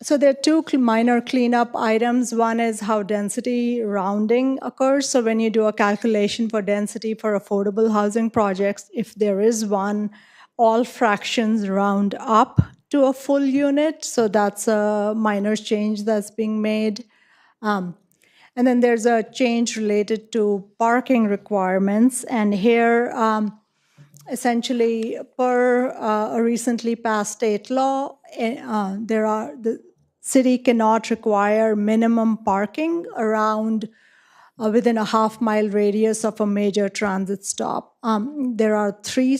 So there are 2 minor cleanup items. One is how density rounding occurs. So when you do a calculation for density for affordable housing projects, if there is one, all fractions round up to a full unit. So that's a minor change that's being made. And then there's a change related to parking requirements. And here, essentially, per a recently passed state law, the city cannot require minimum parking around within a half-mile radius of a major transit stop. There are three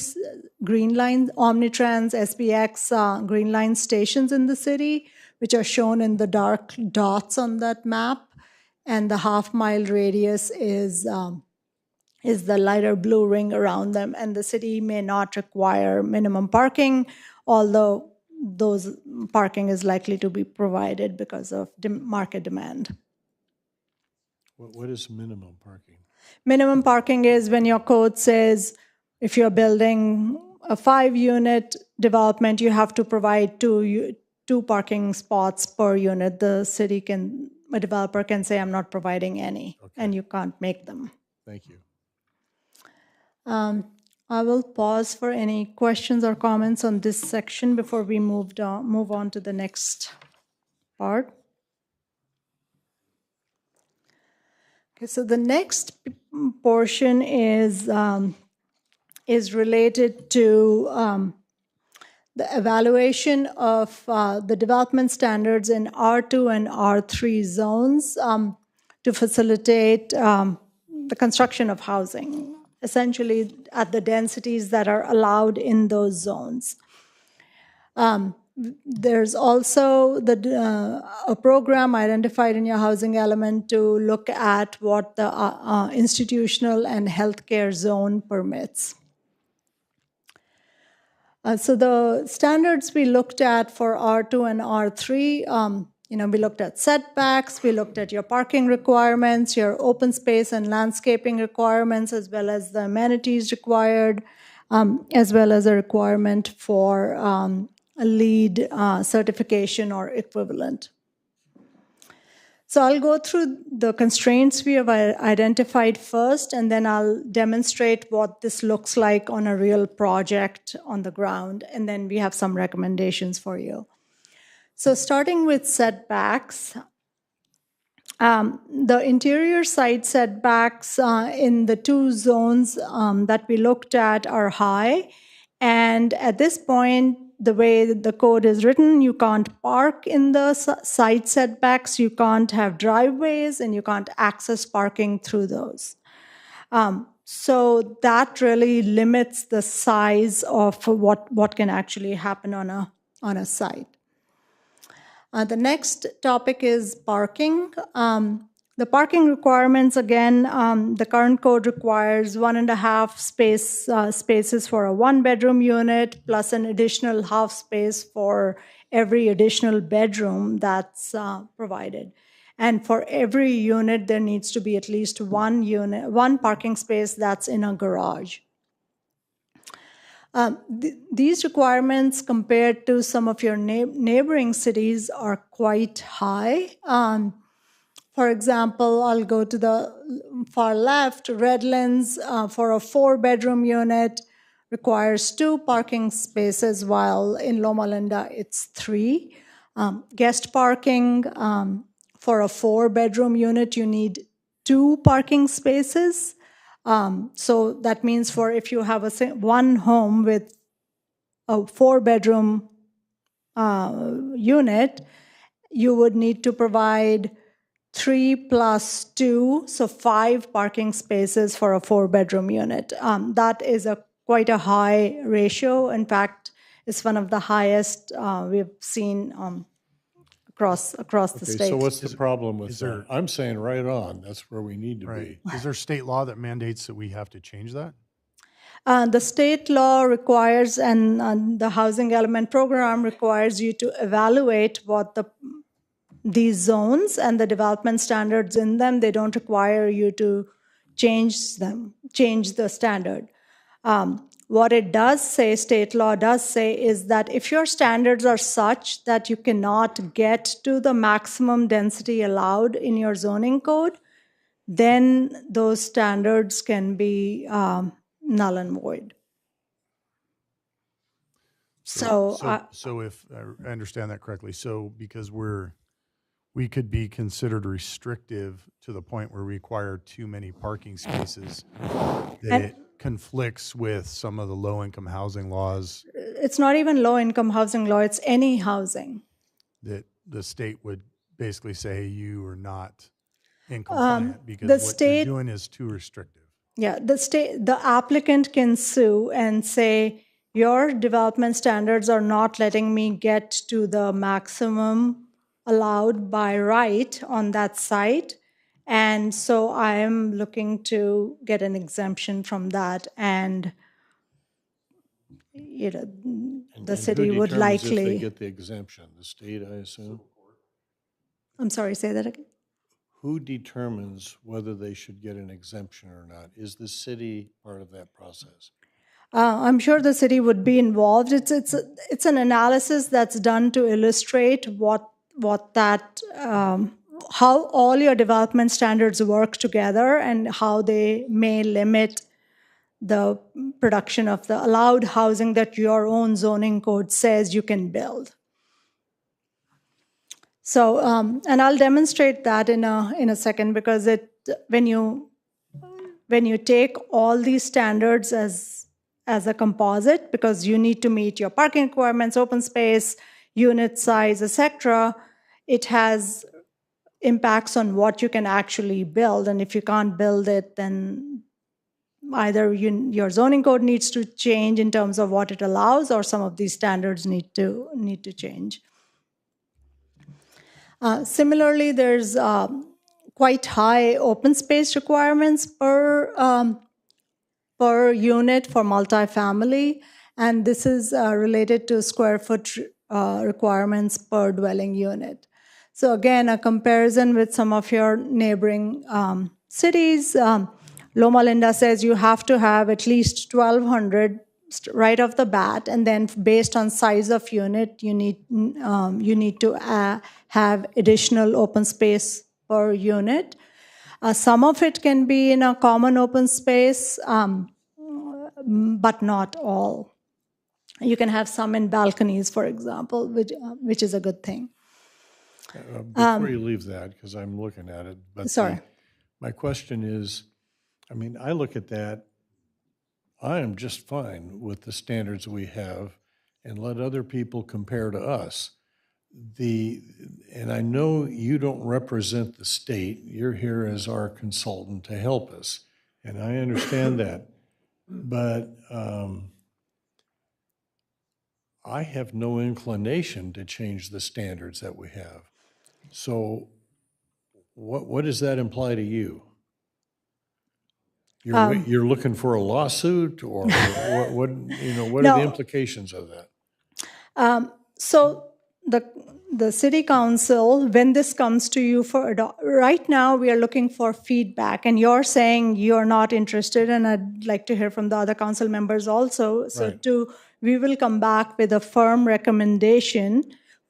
Green Line, Omnitrans, SBX Green Line stations in the city, which are shown in the dark dots on that map. And the half-mile radius is the lighter blue ring around them. And the city may not require minimum parking, although those parking is likely to be provided because of market demand. What is minimum parking? Minimum parking is when your code says if you're building a 5-unit development, you have to provide two parking spots per unit. A developer can say, I'm not providing any, and you can't make them. Thank you. I will pause for any questions or comments on this section before we move on to the next part. Okay, so the next portion is related to the evaluation of the development standards in R2 and R3 zones to facilitate the construction of housing, essentially at the densities that are allowed in those zones. There's also a program identified in your housing element to look at what the institutional and healthcare zone permits. So the standards we looked at for R2 and R3, we looked at setbacks, we looked at your parking requirements, your open space and landscaping requirements, as well as the amenities required, as well as a requirement for a LEED certification or equivalent. So I'll go through the constraints we have identified first, and then I'll demonstrate what this looks like on a real project on the ground, and then we have some recommendations for you. So starting with setbacks, the interior side setbacks in the two zones that we looked at are high, and at this point, the way the code is written, you can't park in the side setbacks, you can't have driveways, and you can't access parking through those. So that really limits the size of what can actually happen on a site. The next topic is parking. The parking requirements, again, the current code requires 1.5 spaces for a 1-bedroom unit, plus an additional half space for every additional bedroom that's provided. And for every unit, there needs to be at least one parking space that's in a garage. These requirements compared to some of your neighboring cities are quite high. For example, I'll go to the far left. Redlands, for a 4-bedroom unit, requires 2 parking spaces, while in Loma Linda, it's 3. Guest parking, for a 4-bedroom unit, you need 2 parking spaces. So that means if you have one home with a 4-bedroom unit, you would need to provide 3 plus 2, so 5 parking spaces for a 4-bedroom unit. That is quite a high ratio. In fact, it's one of the highest we've seen across the state. So what's the problem with that? I'm saying right on. That's where we need to be. Is there state law that mandates that we have to change that? The state law requires, and the housing element program requires you to evaluate what these zones and the development standards in them. They don't require you to change the standard. What it does say, state law does say, is that if your standards are such that you cannot get to the maximum density allowed in your zoning code, then those standards can be null and void. So if I understand that correctly, so because we're we could be considered restrictive to the point where we require too many parking spaces, that it conflicts with some of the low-income housing laws It's not even low-income housing law, it's any housing. that the state would basically say you are not in compliant because the what state- you're doing is too restrictive. Yeah, the applicant can sue and say, your development standards are not letting me get to the maximum allowed by right on that site. And so I am looking to get an exemption from that. And, you know, the city would Who determines if they likely, get the exemption? The state, I assume? I'm sorry, say that again? Who determines whether they should get an exemption or not? Is the city part of that process? I'm sure the city would be involved. It's an analysis that's done to illustrate how all your development standards work together and how they may limit the production of the allowed housing that your own zoning code says you can build. So, and I'll demonstrate that in a second, because when you take all these standards as a composite, because you need to meet your parking requirements, open space, unit size, etc., it has impacts on what you can actually build. And if you can't build it, then either your zoning code needs to change in terms of what it allows, or some of these standards need to change. Similarly, there's quite high open space requirements per unit for multifamily, and this is related to square foot requirements per dwelling unit. So again, a comparison with some of your neighboring cities. Loma Linda says you have to have at least 1,200 right off the bat, and then based on size of unit, you need to have additional open space per unit. Some of it can be in a common open space, but not all. You can have some in balconies, for example, which is a good thing. Before you leave that, because I'm looking at it, but Sorry. My question is, I mean, I look at that, I am just fine with the standards we have, and let other people compare to us. And I know you don't represent the state, you're here as our consultant to help us, and I understand that. But I have no inclination to change the standards that we have. So what does that imply to you? You're looking for a lawsuit, or what are No. the implications of that? So the city council, when this comes to you right now, we are looking for feedback, and you're saying you're not interested, and I'd like to hear from the other council members also. So Right. we will come back with a firm recommendation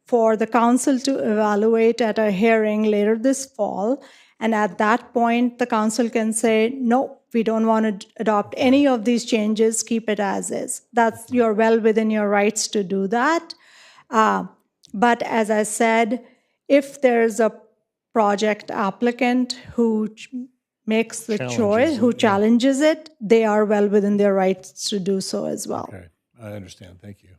for the council to evaluate at a hearing later this fall. And at that point, the council can say, no, we don't want to adopt any of these changes, keep it as is. You're well within your rights to do that. But as I said, if there's a project applicant who makes the choice, who challenges it, they are well within their rights to do so as well. Okay, I understand, thank you.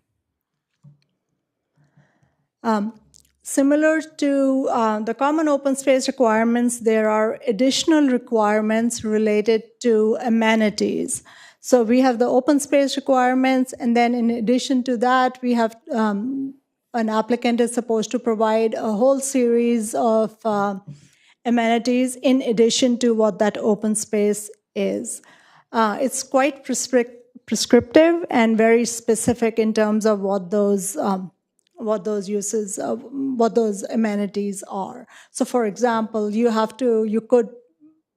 Similar to the common open space requirements, there are additional requirements related to amenities. So we have the open space requirements, and then in addition to that, we have an applicant is supposed to provide a whole series of amenities in addition to what that open space is. It's quite prescriptive and very specific in terms of what those uses, what those amenities are. So for example, you could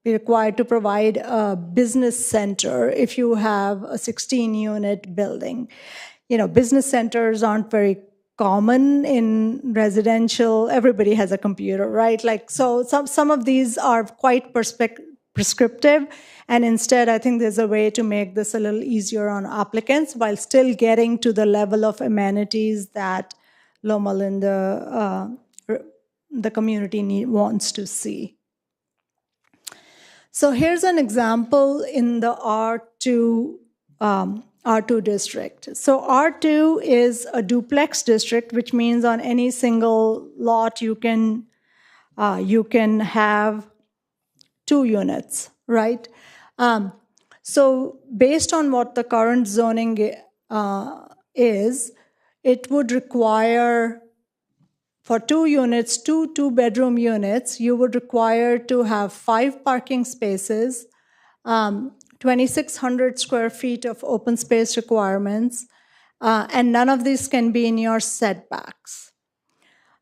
be required to provide a business center if you have a 16-unit building. Business centers aren't very common in residential. Everybody has a computer, right? So some of these are quite prescriptive, and instead I think there's a way to make this a little easier on applicants while still getting to the level of amenities that Loma Linda the community wants to see. So here's an example in the R2 district. So R2 is a duplex district, which means on any single lot you can have 2 units, right? So based on what the current zoning is, it would require for 2 units, 2 two-bedroom units, you would require to have 5 parking spaces, 2,600 square feet of open space requirements, and none of these can be in your setbacks.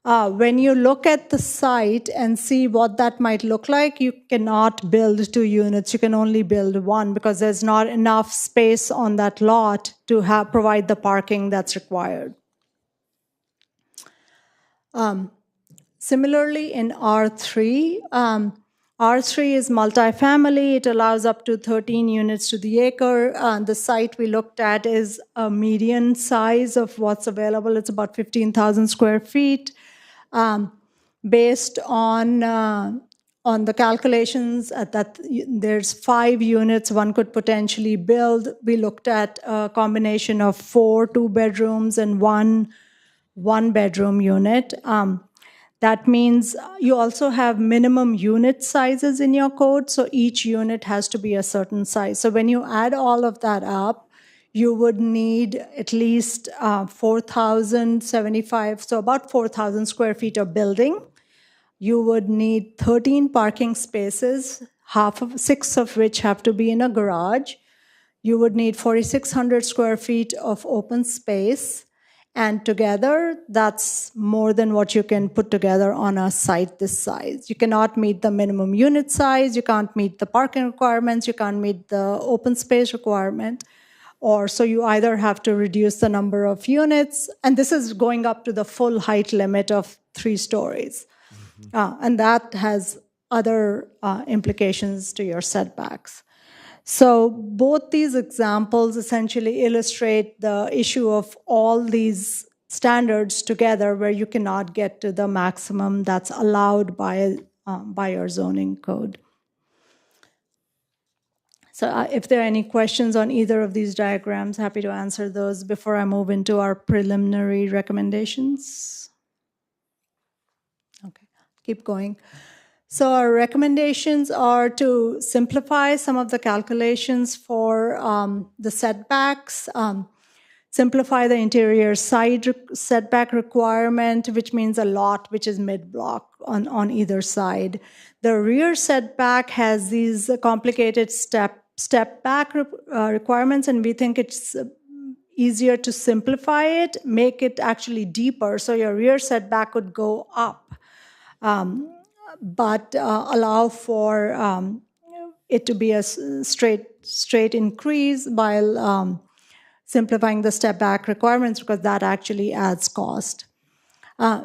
When you look at the site and see what that might look like, you cannot build 2 units. You can only build 1 because there's not enough space on that lot to provide the parking that's required. Similarly, in R3, R3 is multifamily. It allows up to 13 units to the acre. The site we looked at is a median size of what's available. It's about 15,000 square feet. Based on the calculations that there's 5 units one could potentially build. We looked at a combination of 4 two-bedrooms and 1 one-bedroom unit. That means you also have minimum unit sizes in your code, so each unit has to be a certain size. So when you add all of that up, you would need at least 4,075, so about 4,000 square feet of building. You would need 13 parking spaces, 6 of which have to be in a garage. You would need 4,600 square feet of open space. And together, that's more than what you can put together on a site this size. You cannot meet the minimum unit size, you can't meet the parking requirements, you can't meet the open space requirement. Or so you either have to reduce the number of units, and this is going up to the full height limit of 3 stories. And that has other implications to your setbacks. So both these examples essentially illustrate the issue of all these standards together where you cannot get to the maximum that's allowed by your zoning code. So if there are any questions on either of these diagrams, happy to answer those before I move into our preliminary recommendations. Okay, keep going. So our recommendations are to simplify some of the calculations for the setbacks, simplify the interior side setback requirement, which means a lot which is mid-block on either side. The rear setback has these complicated step back requirements, and we think it's easier to simplify it, make it actually deeper, so your rear setback would go up. But allow for it to be a straight increase while simplifying the step back requirements, because that actually adds cost.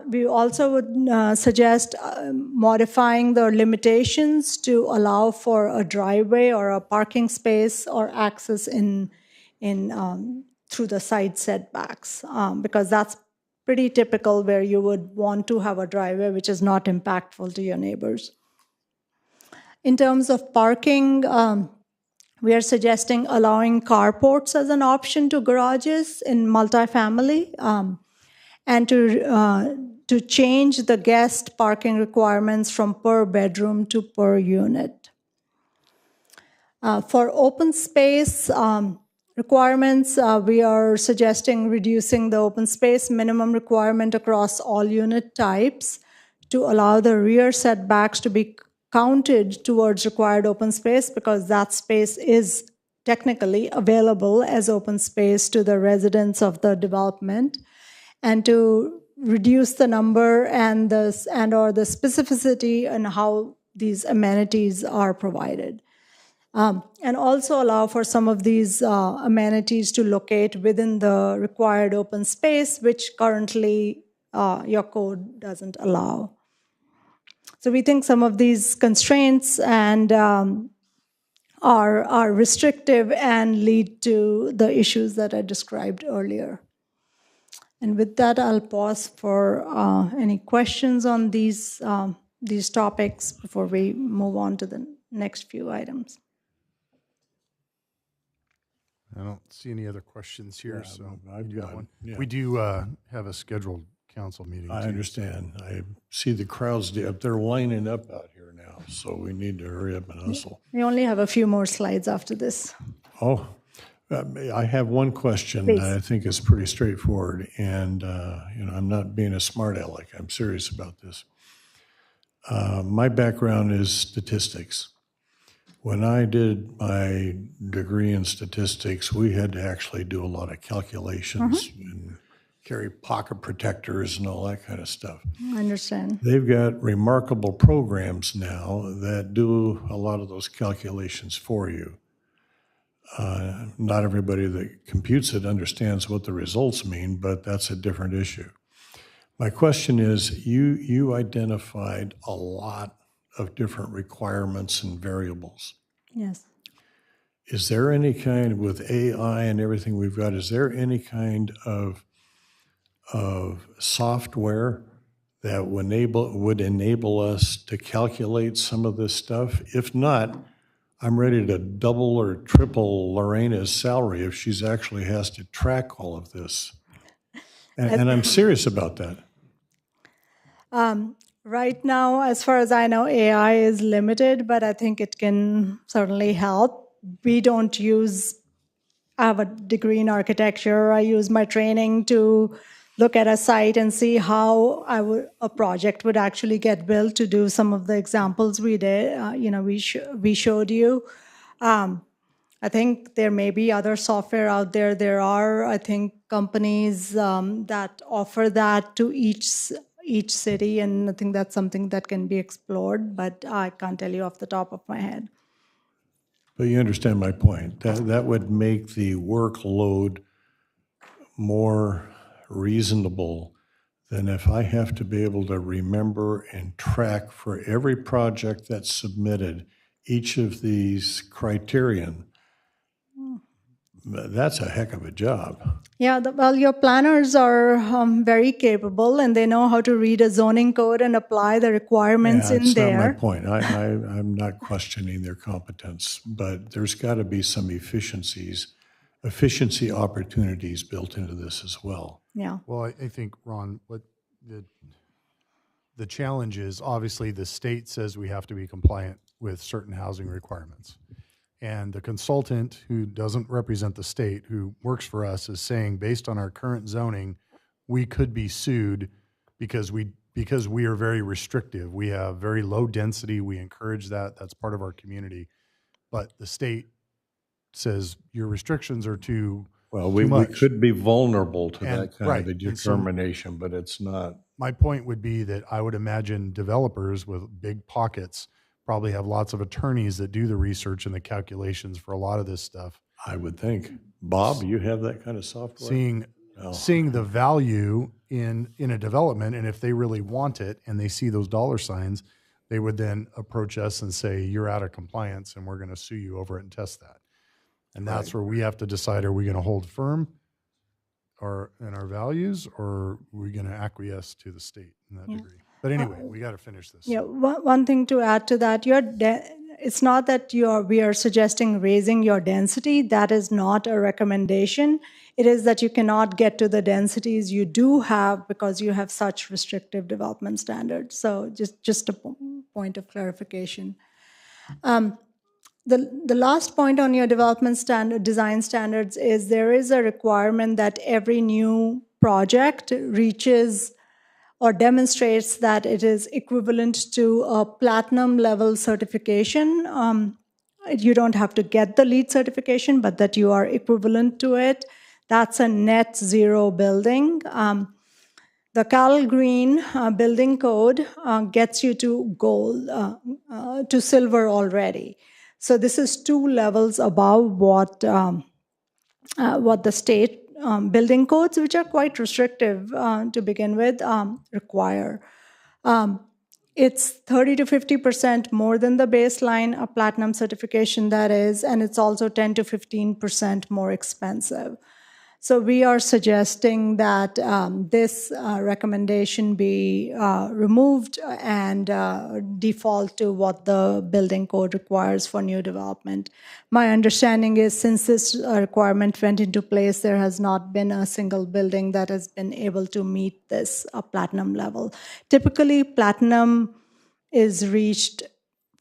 We also would suggest modifying the limitations to allow for a driveway or a parking space or access through the side setbacks, because that's pretty typical where you would want to have a driveway which is not impactful to your neighbors. In terms of parking, we are suggesting allowing carports as an option to garages in multifamily, and to change the guest parking requirements from per bedroom to per unit. For open space requirements, we are suggesting reducing the open space minimum requirement across all unit types to allow the rear setbacks to be counted towards required open space, because that space is technically available as open space to the residents of the development, and to reduce the number and or the specificity in how these amenities are provided. And also allow for some of these amenities to locate within the required open space, which currently your code doesn't allow. So we think some of these constraints and are restrictive and lead to the issues that I described earlier. And with that, I'll pause for any questions on these topics before we move on to the next few items. I don't see any other questions here, Yeah, so I've you got one. yeah. We do have a scheduled council meeting. I too. understand. I see the crowds up there lining up out here now, so we need to hurry up and hustle. We only have a few more slides after this. Oh, I have one question Please. that I think is pretty straightforward, and I'm not being a smart aleck. I'm serious about this. My background is statistics. When I did my degree in statistics, we had to actually do a lot of calculations and carry pocket protectors and all that kind of stuff. I understand. They've got remarkable programs now that do a lot of those calculations for you. Not everybody that computes it understands what the results mean, but that's a different issue. My question is, you identified a lot of different requirements and variables. Yes. Is there any kind, with AI and everything we've got, is there any kind of software that would enable us to calculate some of this stuff? If not, I'm ready to double or triple Lorena's salary if she's actually has to track all of this. And I'm serious about that. Right now, as far as I know, AI is limited, but I think it can certainly help. I have a degree in architecture. I use my training to look at a site and see how a project would actually get built, to do some of the examples we did. We showed you. I think there may be other software out there. There are, I think, companies that offer that to each city, and I think that's something that can be explored, but I can't tell you off the top of my head. But you understand my point. That would make the workload more reasonable than if I have to be able to remember and track for every project that's submitted each of these criterion. That's a heck of a job. Yeah, well, your planners are very capable, and they know how to read a zoning code and apply the requirements in That's there. not my point. I'm not questioning their competence, but there's got to be some efficiency opportunities built into this as well. Yeah. Well, I think, Ron, what the challenge is, obviously the state says we have to be compliant with certain housing requirements. And the consultant, who doesn't represent the state, who works for us, is saying, based on our current zoning, we could be sued because we are very restrictive. We have very low density. We encourage that. That's part of our community. But the state says your restrictions are too we could be vulnerable to that kind of a And so determination, but it's not. my point would be that I would imagine developers with big pockets probably have lots of attorneys that do the research and the calculations for a lot of this stuff. I would think. Bob, you have that kind of software? Seeing the value in a development, and if they really want it and they see those dollar signs, they would then approach us and say, you're out of compliance and we're going to sue you over it and test that. And that's where we have to decide, are we going to hold firm in our values, or are we going to acquiesce to the state in that degree? But anyway, we got to finish this. Yeah, one thing to add to that, it's not that we are suggesting raising your density. That is not a recommendation. It is that you cannot get to the densities you do have because you have such restrictive development standards. So just a point of clarification. The last point on your design standards is there is a requirement that every new project reaches or demonstrates that it is equivalent to a platinum level certification. You don't have to get the LEED certification, but that you are equivalent to it. That's a net zero building. The Cal Green building code gets you to gold, to silver already. So this is 2 levels above what the state building codes, which are quite restrictive to begin with, require. It's 30 to 50% more than the baseline, a platinum certification that is, and it's also 10 to 15% more expensive. So we are suggesting that this recommendation be removed and default to what the building code requires for new development. My understanding is since this requirement went into place, there has not been a single building that has been able to meet this platinum level. Typically, platinum is reached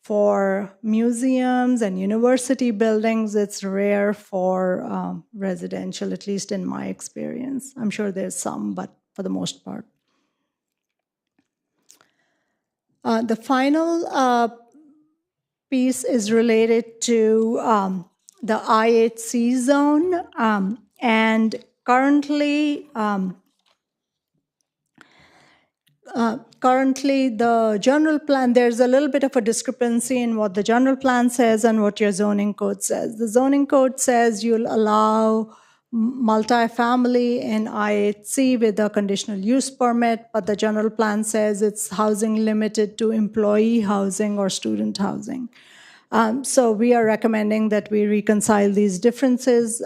for museums and university buildings. It's rare for residential, at least in my experience. I'm sure there's some, but for the most part. The final piece is related to the I8C zone. And currently, currently, the general plan, there's a little bit of a discrepancy in what the general plan says and what your zoning code says. The zoning code says you'll allow multifamily in I8C with a conditional use permit, but the general plan says it's housing limited to employee housing or student housing. So we are recommending that we reconcile these differences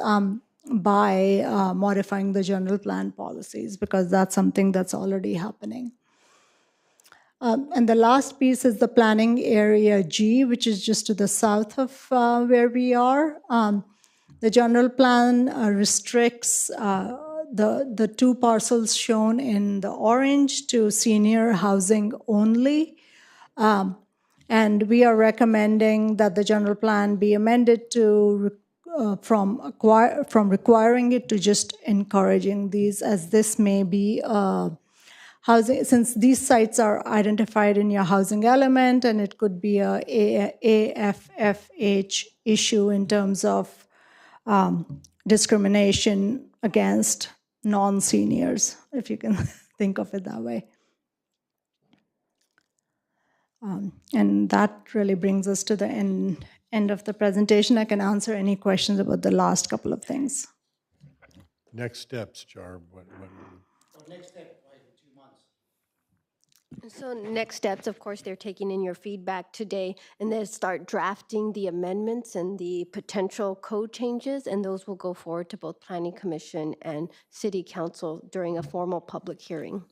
by modifying the general plan policies, because that's something that's already happening. And the last piece is the planning area G, which is just to the south of where we are. The general plan restricts the two parcels shown in the orange to senior housing only. And we are recommending that the general plan be amended to from requiring it to just encouraging these, as this may be housing, since these sites are identified in your housing element, and it could be a AFFH issue in terms of discrimination against non-seniors, if you can think of it that way. And that really brings us to the end of the presentation. I can answer any questions about the last couple of things. Next steps, Jar. So next step, right, in 2 months. So next steps, of course, they're taking in your feedback today, and then start drafting the amendments and the potential code changes, and those will go forward to both Planning Commission and City Council during a formal public hearing.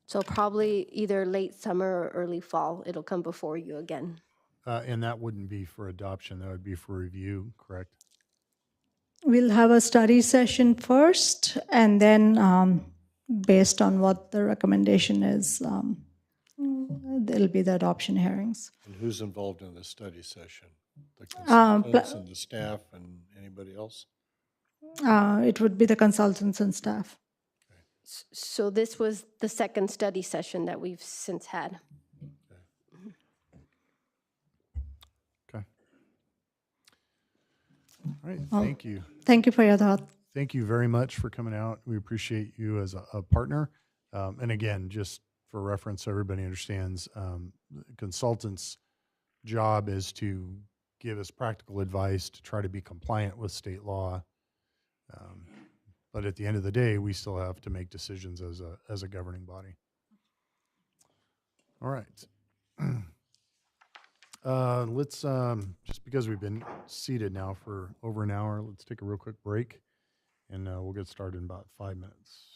So probably either late summer or early fall, it'll come before you again. And that wouldn't be for adoption, that would be for review, correct? We'll have a study session first, and then based on what the recommendation is, there'll be the adoption hearings. And who's involved in the study session? The consultants and the staff and anybody else? It would be the consultants and staff. So this was the second study session that we've since had. Okay. All right, thank you. Thank you for your thought. Thank you very much for coming out. We appreciate you as a partner. And again, just for reference, so everybody understands, the consultant's job is to give us practical advice to try to be compliant with state law. But at the end of the day, we still have to make decisions as a governing body. All right. Let's, just because we've been seated now for over an hour, let's take a real quick break, and we'll get started in about 5 minutes.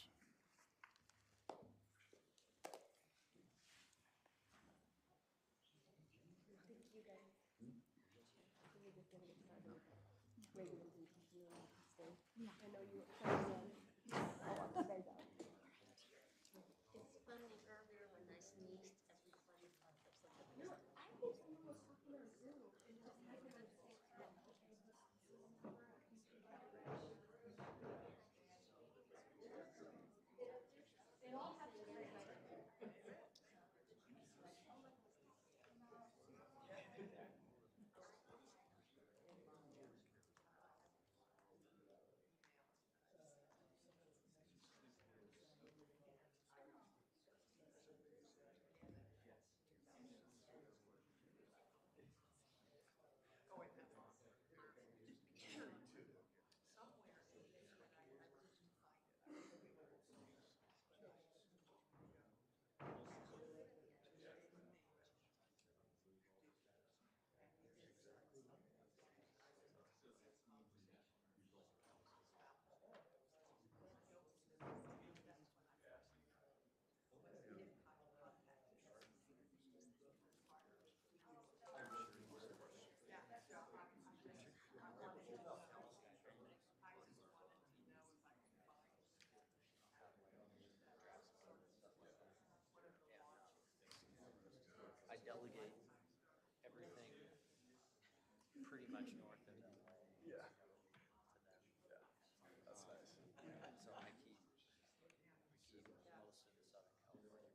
much north of LA. Yeah. Yeah, that's nice. So I keep most of the Southern California.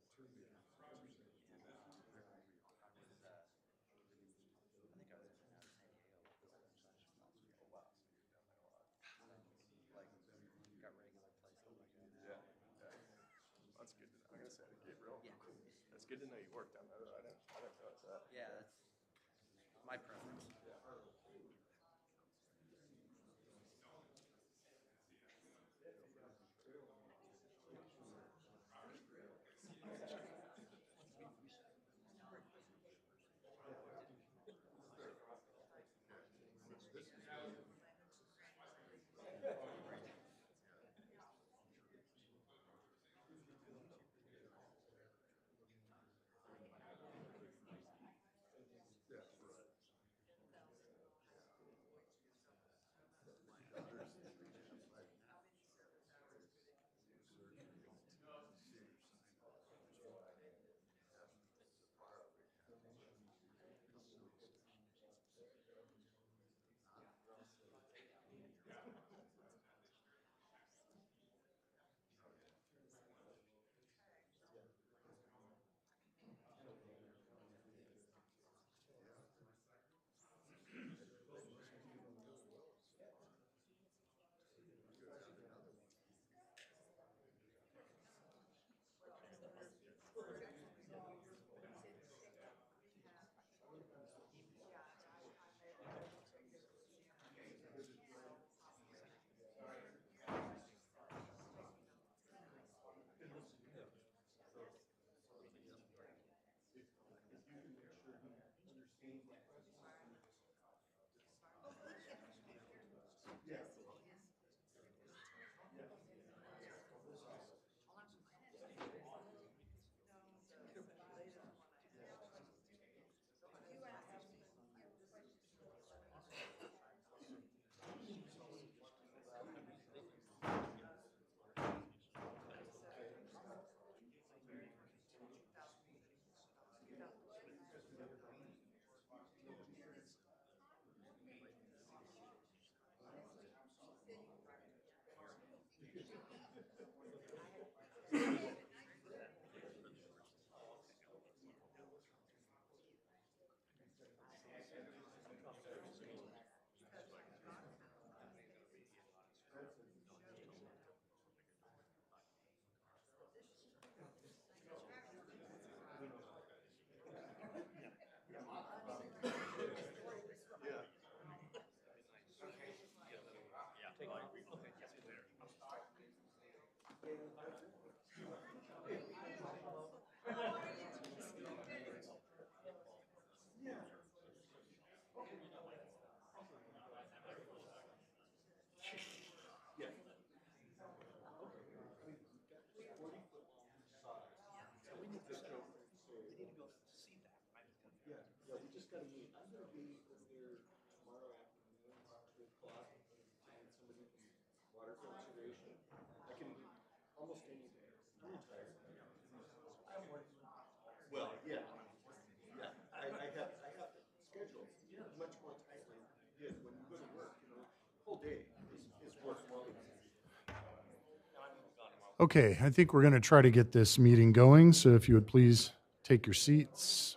I think I was in San Diego last week. Oh, wow. So you're definitely a lot. Like, got regular places like that. Yeah. Yeah. That's good to know. I'm gonna say to Gabriel. Yeah. That's good to know you work down there. I didn't realize that. Yeah, that's my preference. Yeah. Yeah, we just gotta meet. I'm gonna be over there tomorrow afternoon, 2 o'clock, and somebody from water conservation. I can almost any day. I'm retired. Well, yeah. Yeah, I have scheduled much more tightly than I did when you go to work, whole day is work for me. Okay, I think we're going to try to get this meeting going. So if you would please take your seats.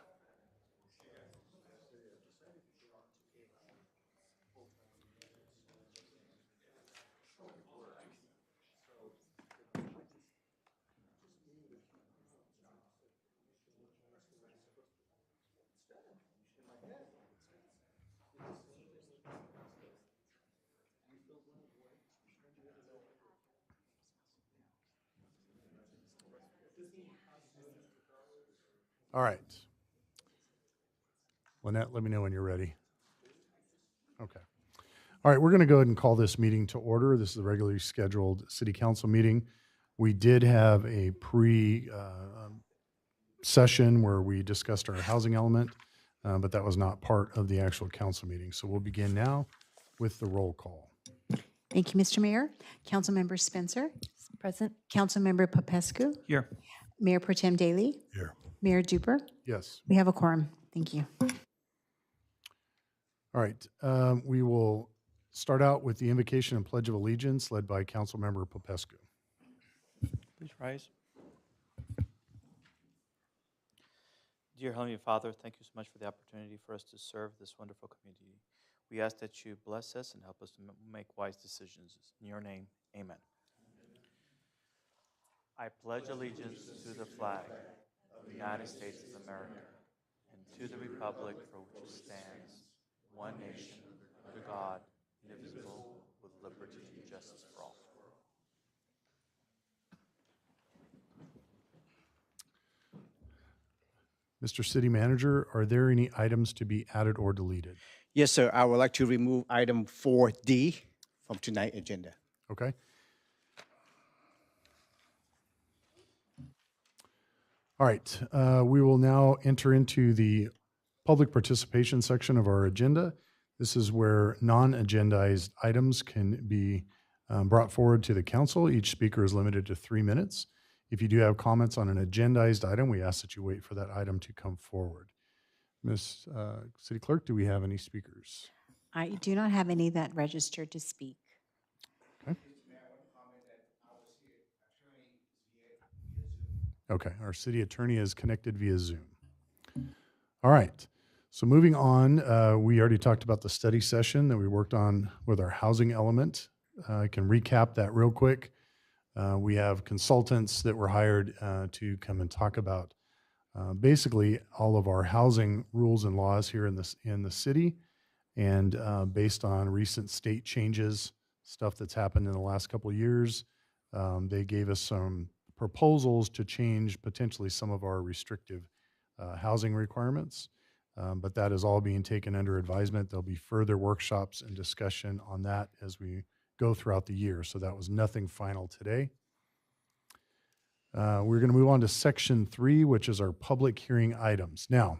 All right. Lynette, let me know when you're ready. Okay. All right, we're going to go ahead and call this meeting to order. This is a regularly scheduled city council meeting. We did have a session where we discussed our housing element, but that was not part of the actual council meeting. So we'll begin now with the roll call. Thank you, Mr. Mayor. Councilmember Spencer. Present. Councilmember Popescu. Here. Mayor Pro Tem Daly. Here. Mayor Duper. Yes. We have a quorum. Thank you. All right, we will start out with the invocation and pledge of allegiance led by Councilmember Popescu. Please rise. Dear Heavenly Father, thank you so much for the opportunity for us to serve this wonderful community. We ask that you bless us and help us to make wise decisions. In your name, amen. I pledge allegiance to the flag of the United States of America and to the republic for which it stands, one nation, under God, indivisible, with liberty and justice for all. Mr. City Manager, are there any items to be added or deleted? Yes, sir. I would like to remove item 4D from tonight's agenda. Okay. All right, we will now enter into the public participation section of our agenda. This is where non-agendized items can be brought forward to the council. Each speaker is limited to 3 minutes. If you do have comments on an agendized item, we ask that you wait for that item to come forward. Ms. City Clerk, do we have any speakers? I do not have any that registered to speak. Okay, our city attorney is connected via Zoom. All right, so moving on, we already talked about the study session that we worked on with our housing element. I can recap that real quick. We have consultants that were hired to come and talk about basically all of our housing rules and laws here in the city, and based on recent state changes, stuff that's happened in the last couple of years, they gave us some proposals to change potentially some of our restrictive housing requirements, but that is all being taken under advisement. There'll be further workshops and discussion on that as we go throughout the year. So that was nothing final today. We're going to move on to section 3, which is our public hearing items. Now,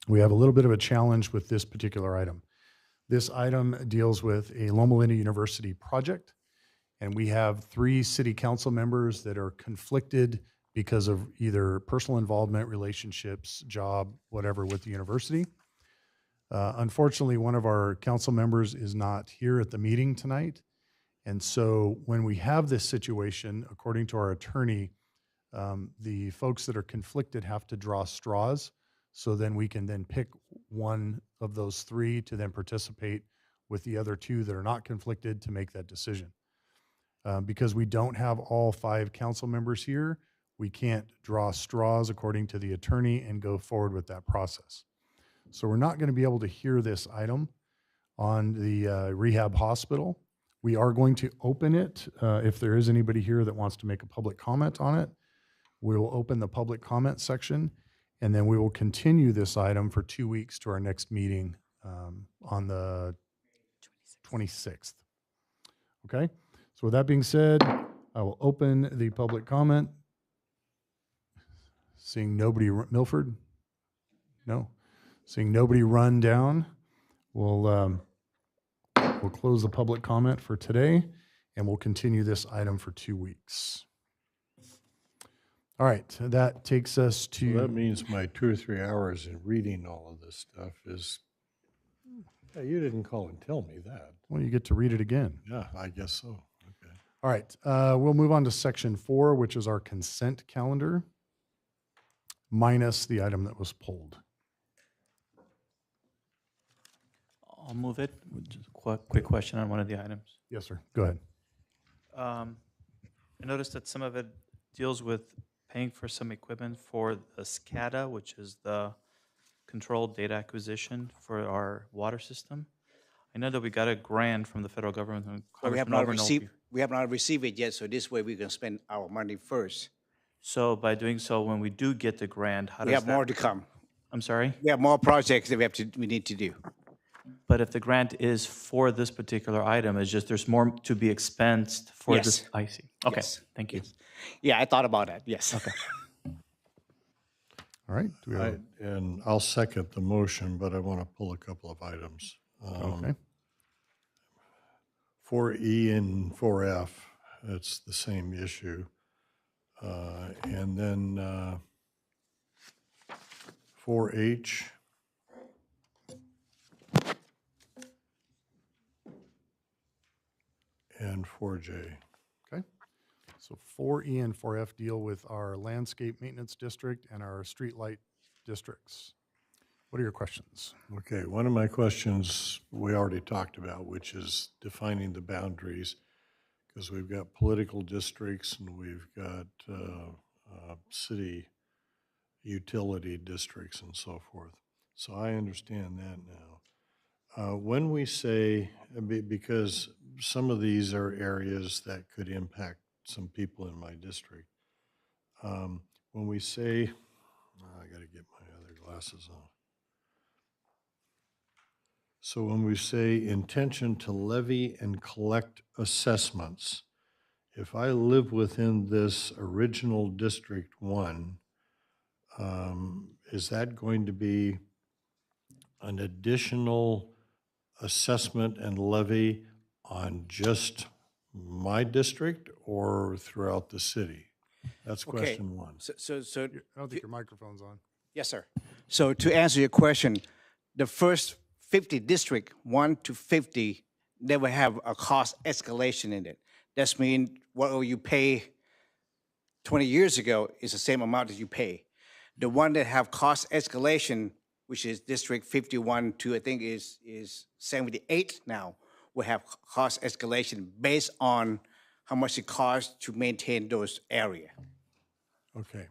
we have a little bit of a challenge with this particular item. This item deals with a Loma Linda University project, and we have 3 city council members that are conflicted because of either personal involvement, relationships, job, whatever with the university. Unfortunately, one of our council members is not here at the meeting tonight. And so when we have this situation, according to our attorney, the folks that are conflicted have to draw straws. So then we can then pick one of those 3 to then participate with the other 2 that are not conflicted to make that decision. Because we don't have all 5 council members here, we can't draw straws according to the attorney and go forward with that process. So we're not going to be able to hear this item on the rehab hospital. We are going to open it. If there is anybody here that wants to make a public comment on it, we will open the public comment section, and then we will continue this item for 2 weeks to our next meeting on the 26th. Okay? So with that being said, I will open the public comment. Seeing nobody, Milford? No. Seeing nobody run down, we'll close the public comment for today, and we'll continue this item for 2 weeks. All right, that takes us to... So that means my 2 or 3 hours in reading all of this stuff is... Yeah, you didn't call and tell me that. Well, you get to read it again. Yeah, I guess so. Okay. All right, we'll move on to section 4, which is our consent calendar, minus the item that was pulled. I'll move it. Just a quick question on one of the items. Yes, sir. Go ahead. I noticed that some of it deals with paying for some equipment for the SCADA, which is the controlled data acquisition for our water system. I know that we got a grant from the federal government. But we have not received it yet, so this way we can spend our money first. So by doing so, when we do get the grant, how does We have that... more to come. I'm sorry? We have more projects that we need to do. But if the grant is for this particular item, it's just there's more to be expensed for Yes. this. I see. Okay, Yes. thank you. Yeah, I thought about that, yes. Okay. All right. Do we have And I'll second the motion, but I want to pull a couple of items. okay. 4E and 4F, it's the same issue. And then 4H, and 4J. Okay. So 4E and 4F deal with our landscape maintenance district and our street light districts. What are your questions? Okay, one of my questions we already talked about, which is defining the boundaries, because we've got political districts and we've got city utility districts and so forth. So I understand that now. When we say, because some of these are areas that could impact some people in my district, when we say, I got to get my other glasses on. So when we say intention to levy and collect assessments, if I live within this original District 1, is that going to be an additional assessment and levy on just my district or throughout the city? That's Okay. question one. So I don't think your microphone's on. yes, sir. So to answer your question, the first 50 district, 1 to 50, they will have a cost escalation in it. That's mean what you pay 20 years ago is the same amount that you pay. The one that have cost escalation, which is District 51 to I think is 78 now, will have cost escalation based on how much it costs to maintain those area. Okay.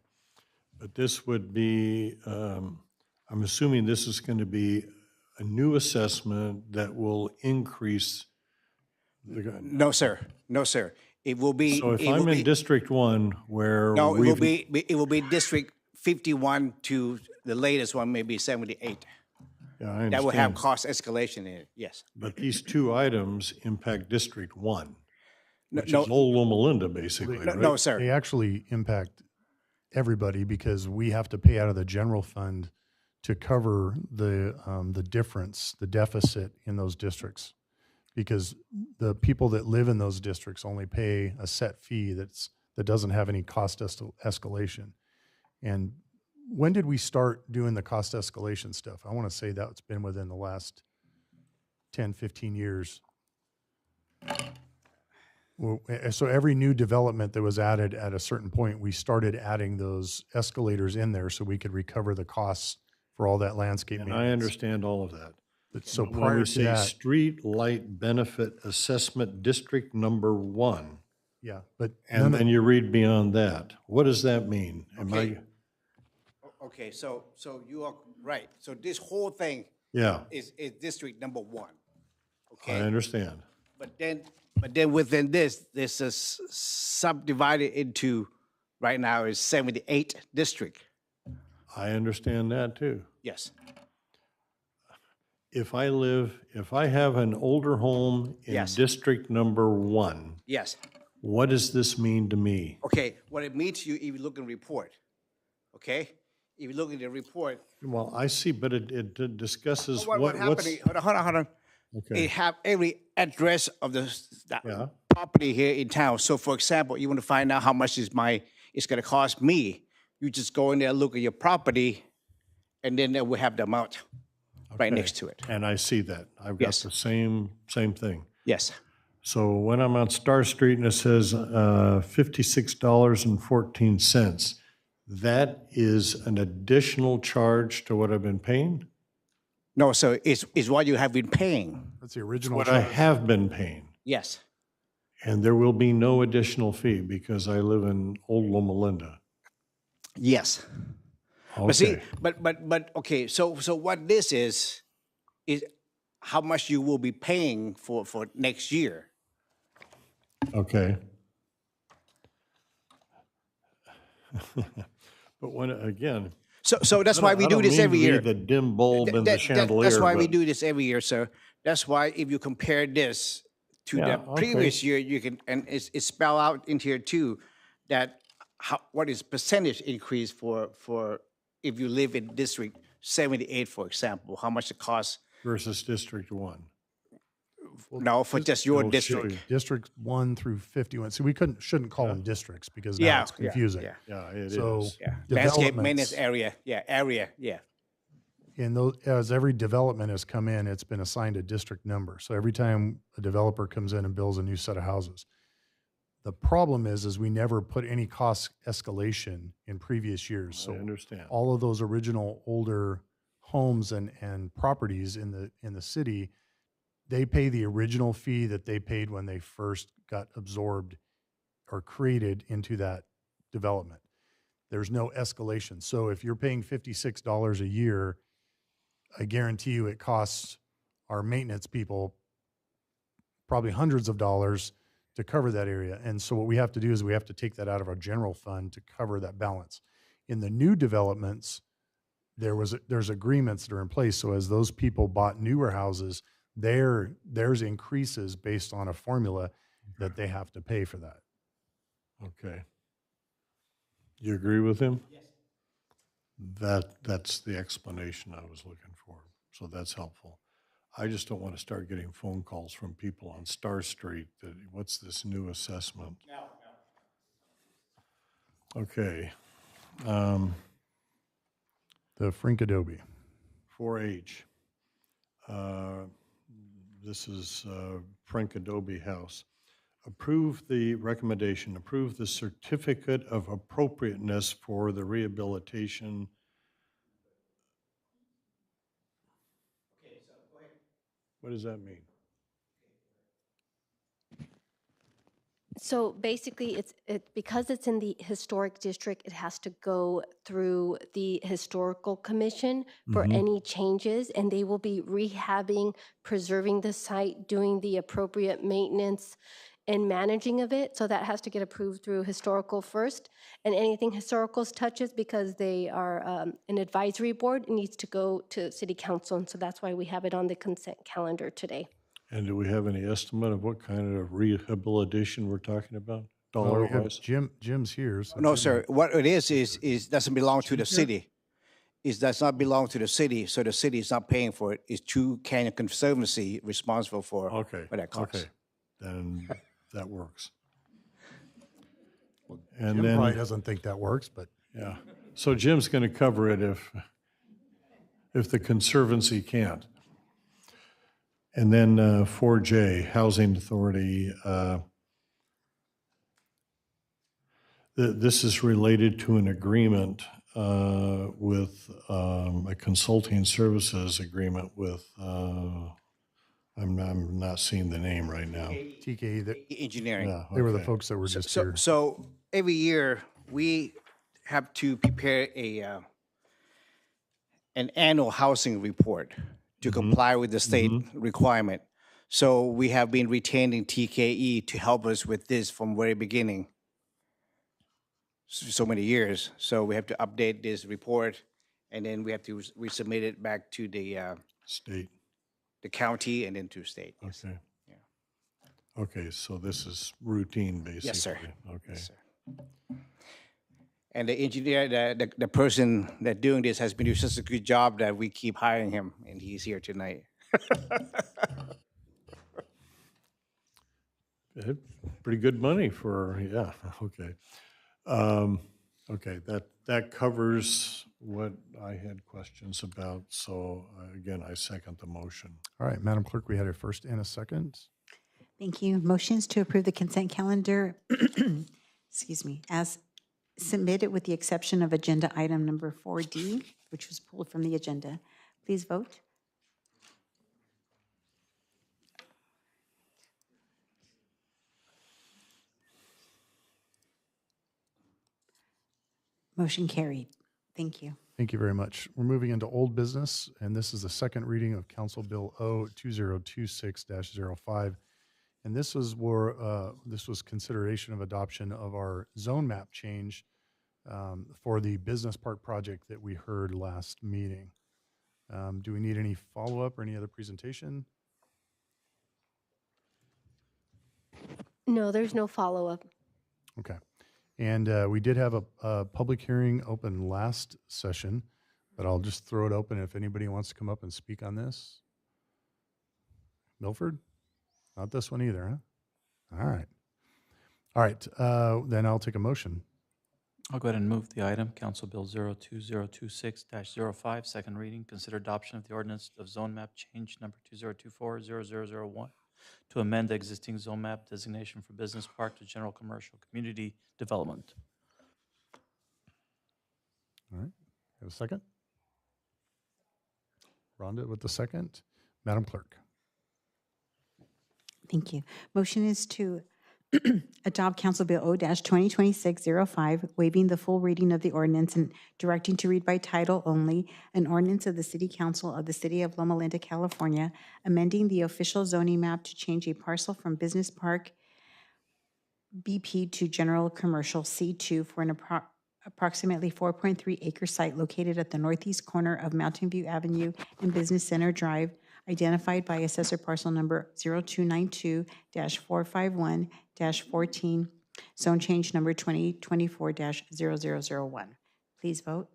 But this would be, I'm assuming this is going to be a new assessment that will increase the. No, sir. No, sir. It will be. So if it will I'm in be- District 1 where No, we've. it will be District 51 to the latest one, maybe 78. Yeah, I That will have understand. cost escalation in it, yes. But these two items impact District 1, which no- is Old Loma Linda, basically, right? No, sir. They actually impact everybody because we have to pay out of the general fund to cover the difference, the deficit in those districts. Because the people that live in those districts only pay a set fee that doesn't have any cost escalation. And when did we start doing the cost escalation stuff? I want to say that it's been within the last 10, 15 years. Well, so every new development that was added at a certain point, we started adding those escalators in there so we could recover the costs for all that landscape And maintenance. I understand all of that. But so But when prior we to say that, Street Light Benefit Assessment District Number 1, yeah, but and then you read beyond that, what does that mean? Am Okay. Okay, so you are right. So this whole thing Yeah, is District Number 1. I Okay? understand. But then within this is subdivided into, right now is 78 district. I understand that too. Yes. If I have an older home in Yes. District Number 1, Yes. what does this mean to me? Okay, what it means to you if you look in the report, okay? If you look in the report, Well, I see, but it discusses what what's. happened, hold on. Okay. It have every address of that Yeah. property here in town. So for example, you want to find out how much it's gonna cost me, you just go in there, look at your property, and then it will have the amount right Okay. next to it. And I see that. I've got Yes. the same thing. Yes. So when I'm on Star Street and it says $56.14, that is an additional charge to what I've been paying? No, so it's what you have been paying. that's the original What I charge. have been paying. Yes. And there will be no additional fee because I live in Old Loma Linda. Yes. But see, Okay. but okay, so what this is how much you will be paying for next year. Okay. But when, again. So that's why we do this every year. The dim bulb and the That's chandelier. why we but- do this every year, sir. That's why if you compare this to Yeah, the okay. previous year, you can, and it's spelled out in here too, that what is percentage increase for if you live in District 78, for example, how much it costs? Versus District 1. No, for just your It'll show district. you. District 1 through 51. See, we shouldn't call them districts because now Yeah, it's confusing. yeah. Yeah, it is. So Yeah, landscape maintenance developments, area, yeah, area, yeah. in those, as every development has come in, it's been assigned a district number. So every time a developer comes in and builds a new set of houses, the problem is we never put any cost escalation in previous years. I So understand. all of those original older homes and properties in the city, they pay the original fee that they paid when they first got absorbed or created into that development. There's no escalation. So if you're paying $56 a year, I guarantee you it costs our maintenance people probably hundreds of dollars to cover that area. And so what we have to do is we have to take that out of our general fund to cover that balance. In the new developments, there's agreements that are in place. So as those people bought newer houses, theirs increases based on a formula that they have to pay for that. Okay. You agree with him? Yes. That's the explanation I was looking for. So that's helpful. I just don't want to start getting phone calls from people on Star Street that, what's this new assessment? No. Okay. The Frank-Adobe. 4H. This is Frank Adobe House. Approve the recommendation, approve the certificate of appropriateness for the rehabilitation. Okay, so go ahead. What does that mean? So basically, because it's in the historic district, it has to go through the historical commission for any changes, and they will be rehabbing, preserving the site, doing the appropriate maintenance and managing of it. So that has to get approved through historical first, and anything historical touches, because they are an advisory board, it needs to go to city council, and so that's why we have it on the consent calendar today. And do we have any estimate of what kind of rehabilitation we're talking about, Well, dollar we have wise? Jim's here. So No, Jim- sir. What it is doesn't belong to the city. It does not belong to the city, so the city is not paying for it. It's True Canyon Conservancy responsible for Okay, that cost. okay, then that works. Jim And probably then, doesn't think that works, but yeah, so Jim's gonna cover it if the Conservancy can't. And then 4J, Housing Authority. This is related to an agreement with a consulting services agreement with, I'm not seeing the name right now. TKE, Engineering. Yeah, they were the okay. folks that were just So, here. so every year, we have to prepare an annual housing report to comply with the state requirement. So we have been retaining TKE to help us with this from very beginning. So many years. So we have to update this report, and then we have to resubmit it back to the State, county and then to state. Yes. okay. Yeah. Okay, so this is routine, basically. Yes, sir. Okay. Yes, sir. And the engineer, the person that doing this has been doing such a good job that we keep hiring him, and he's here tonight. Pretty good money for, yeah, okay. Okay, that covers what I had questions about, so again, I second the motion. All right, Madam Clerk, we had a first and a second. Thank you. Motions to approve the consent calendar, excuse me, as submitted with the exception of agenda item number 4D, which was pulled from the agenda. Please vote. Motion carried. Thank you. Thank you very much. We're moving into old business, and this is the second reading of Council Bill O-2026-05. And this was consideration of adoption of our zone map change for the business park project that we heard last meeting. Do we need any follow-up or any other presentation? No, there's no follow-up. Okay. And we did have a public hearing open last session, but I'll just throw it open if anybody wants to come up and speak on this. Milford? Not this one either, huh? All right. All right, then I'll take a motion. I'll go ahead and move the item, Council Bill 02026-05, second reading. Consider adoption of the ordinance of zone map change number 2024-0001 to amend the existing zone map designation for business park to general commercial community development. All right. Have a second? Rhonda with the second. Madam Clerk. Thank you. Motion is to adopt Council Bill O-2026-05, waiving the full reading of the ordinance and directing to read by title only, an ordinance of the City Council of the City of Loma Linda, California, amending the official zoning map to change a parcel from Business Park BP to General Commercial C2 for an approximately 4.3 acre site located at the northeast corner of Mountain View Avenue and Business Center Drive, identified by assessor parcel number 0292-451-14, zone change number 2024-0001. Please vote.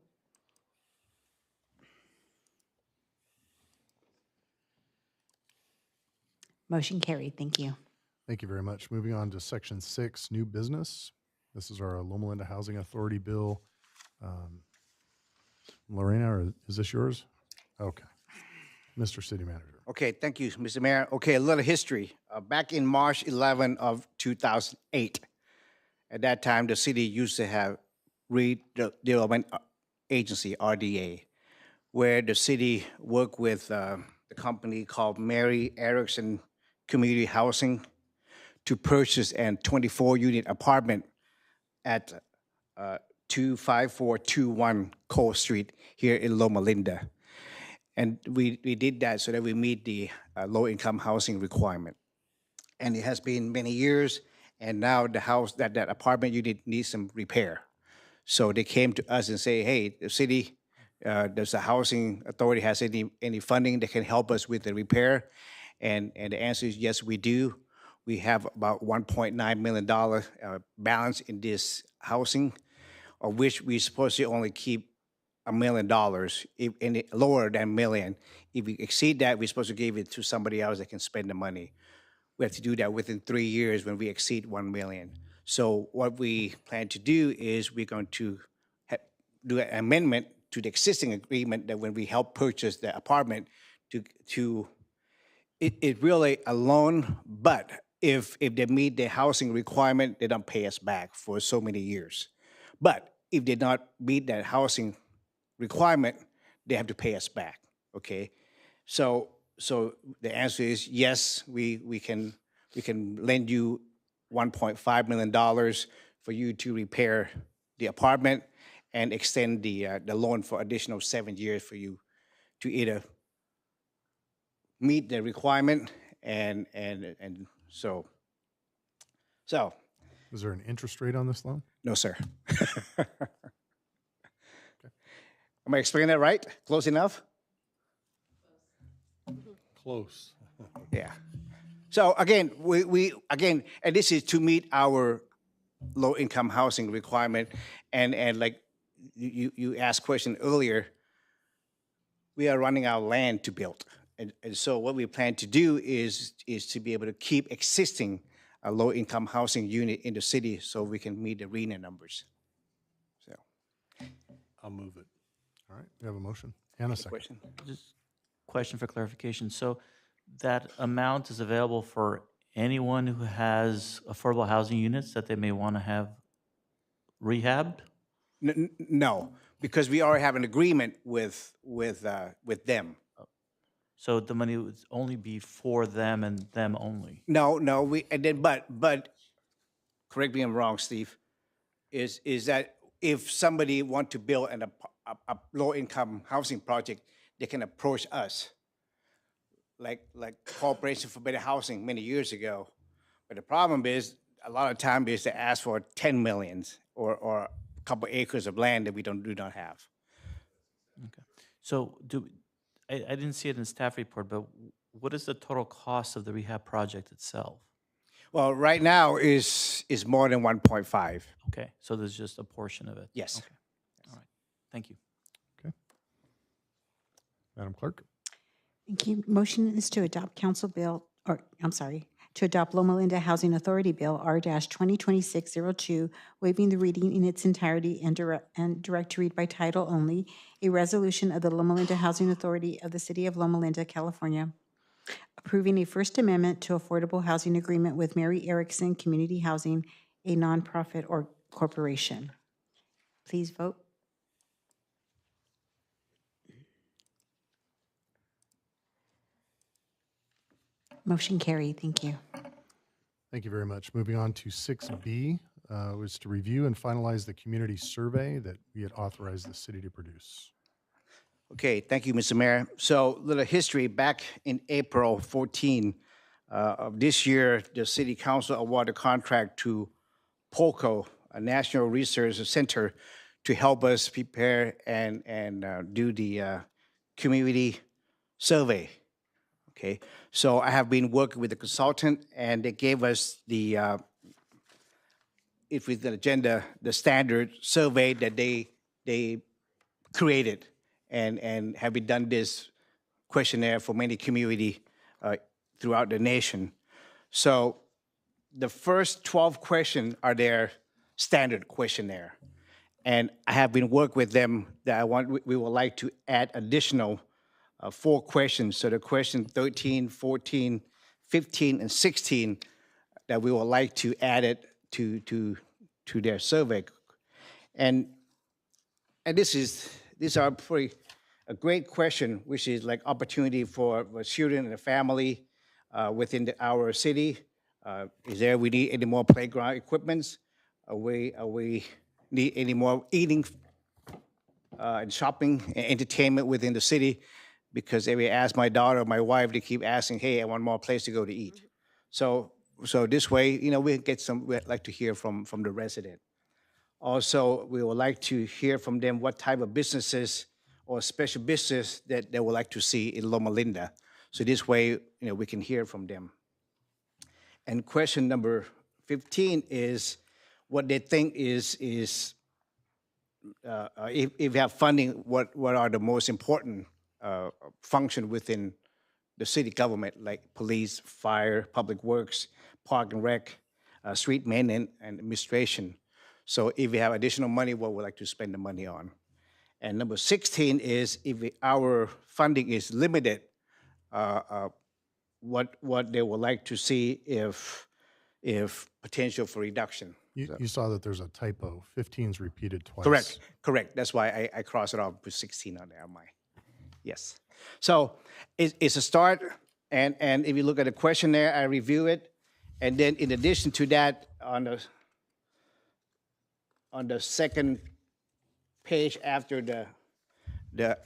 Motion carried. Thank you. Thank you very much. Moving on to Section 6, New Business. This is our Loma Linda Housing Authority bill. Lorena, or is this yours? Okay. Mr. City Manager. Okay, thank you, Mr. Mayor. Okay, a little history. Back in March 11 of 2008, at that time, the city used to have Redevelopment Agency, RDA, where the city worked with the company called Mary Erickson Community Housing to purchase a 24-unit apartment at 25421 Cole Street here in Loma Linda. And we did that so that we meet the low-income housing requirement. And it has been many years, and now the house, that apartment unit needs some repair. So they came to us and say, hey, the city, does the housing authority has any funding that can help us with the repair? And the answer is yes, we do. We have about $1.9 million balance in this housing, of which we're supposed to only keep $1 million, lower than $1 million. If we exceed that, we're supposed to give it to somebody else that can spend the money. We have to do that within 3 years when we exceed $1 million. So what we plan to do is we're going to do an amendment to the existing agreement that when we help purchase the apartment it's really a loan, but if they meet the housing requirement, they don't pay us back for so many years. But if they not meet that housing requirement, they have to pay us back, okay? So the answer is yes, we can lend you $1.5 million for you to repair the apartment and extend the loan for additional 7 years for you to either meet the requirement and so. Is there an interest rate on this loan? No, sir. Am I explaining that right? Close enough? Close. Yeah. So again, we again, and this is to meet our low-income housing requirement, and like you asked question earlier, we are running out of land to build, and so what we plan to do is to be able to keep existing a low-income housing unit in the city so we can meet the RHNA numbers. So I'll move it. All right, we have a motion and a second. question. Just question for clarification. So that amount is available for anyone who has affordable housing units that they may want to have rehabbed? No, because we already have an agreement with them. So the money would only be for them and them only? No, but correct me if I'm wrong, Steve, is that if somebody want to build a low-income housing project, they can approach us, like Corporation for Better Housing many years ago. But the problem is, a lot of time is they ask for 10 millions or a couple acres of land that we do not have. Okay. So I didn't see it in staff report, but what is the total cost of the rehab project itself? Well, right now is more than 1.5. Okay, so there's just a portion of it? Yes. Okay. All right. Thank you. Okay. Madam Clerk. Thank you. Motion is to adopt to adopt Loma Linda Housing Authority Bill R-2026-02, waiving the reading in its entirety and direct to read by title only, a resolution of the Loma Linda Housing Authority of the City of Loma Linda, California, approving a First Amendment to Affordable Housing Agreement with Mary Erickson Community Housing, a nonprofit or corporation. Please vote. Motion carried. Thank you. Thank you very much. Moving on to 6B, was to review and finalize the community survey that we had authorized the city to produce. Okay, thank you, Mr. Mayor. So, little history. Back in April 14 of this year, the City Council awarded a contract to POLCO, a National Research Center, to help us prepare and do the community survey. Okay, so I have been working with the consultant, and they gave us the, if with the agenda, the standard survey that they created, and have been done this questionnaire for many community throughout the nation. So the first 12 questions are their standard questionnaire, and I have been working with them that we would like to add additional 4 questions. So the question 13, 14, 15, and 16 that we would like to add it to their survey. And these are pretty a great question, which is like opportunity for children and the family within our city. Is there we need any more playground equipments? Are we need any more eating and shopping and entertainment within the city? Because every ask my daughter, my wife, they keep asking, hey, I want more place to go to eat. So this way, you know, we'd like to hear from the resident. Also, we would like to hear from them what type of businesses or special business that they would like to see in Loma Linda. So this way, you know, we can hear from them. And question number 15 is what they think is if you have funding, what are the most important function within the city government, like police, fire, public works, park and rec, street maintenance, and administration. So if we have additional money, what we'd like to spend the money on. And number 16 is if our funding is limited, what they would like to see if potential for reduction. You saw that there's a typo. 15 is repeated twice. Correct. That's why I crossed it off with 16 on there, AMay. Yes. So it's a start, and if you look at the questionnaire, I review it, and then in addition to that, on the second page after the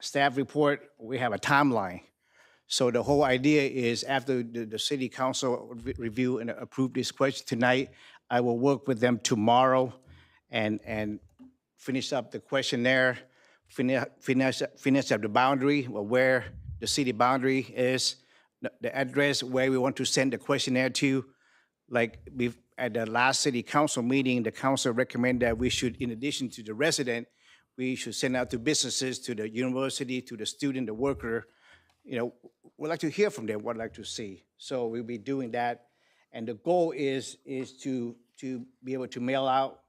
staff report, we have a timeline. So the whole idea is after the city council review and approve this question tonight, I will work with them tomorrow and finish up the questionnaire, finish up the boundary, where the city boundary is, the address where we want to send the questionnaire to. Like at the last city council meeting, the council recommended that we should, in addition to the resident, we should send out to businesses, to the university, to the student, the worker. You know, we'd like to hear from them, what I'd like to see. So we'll be doing that. And the goal is to be able to mail out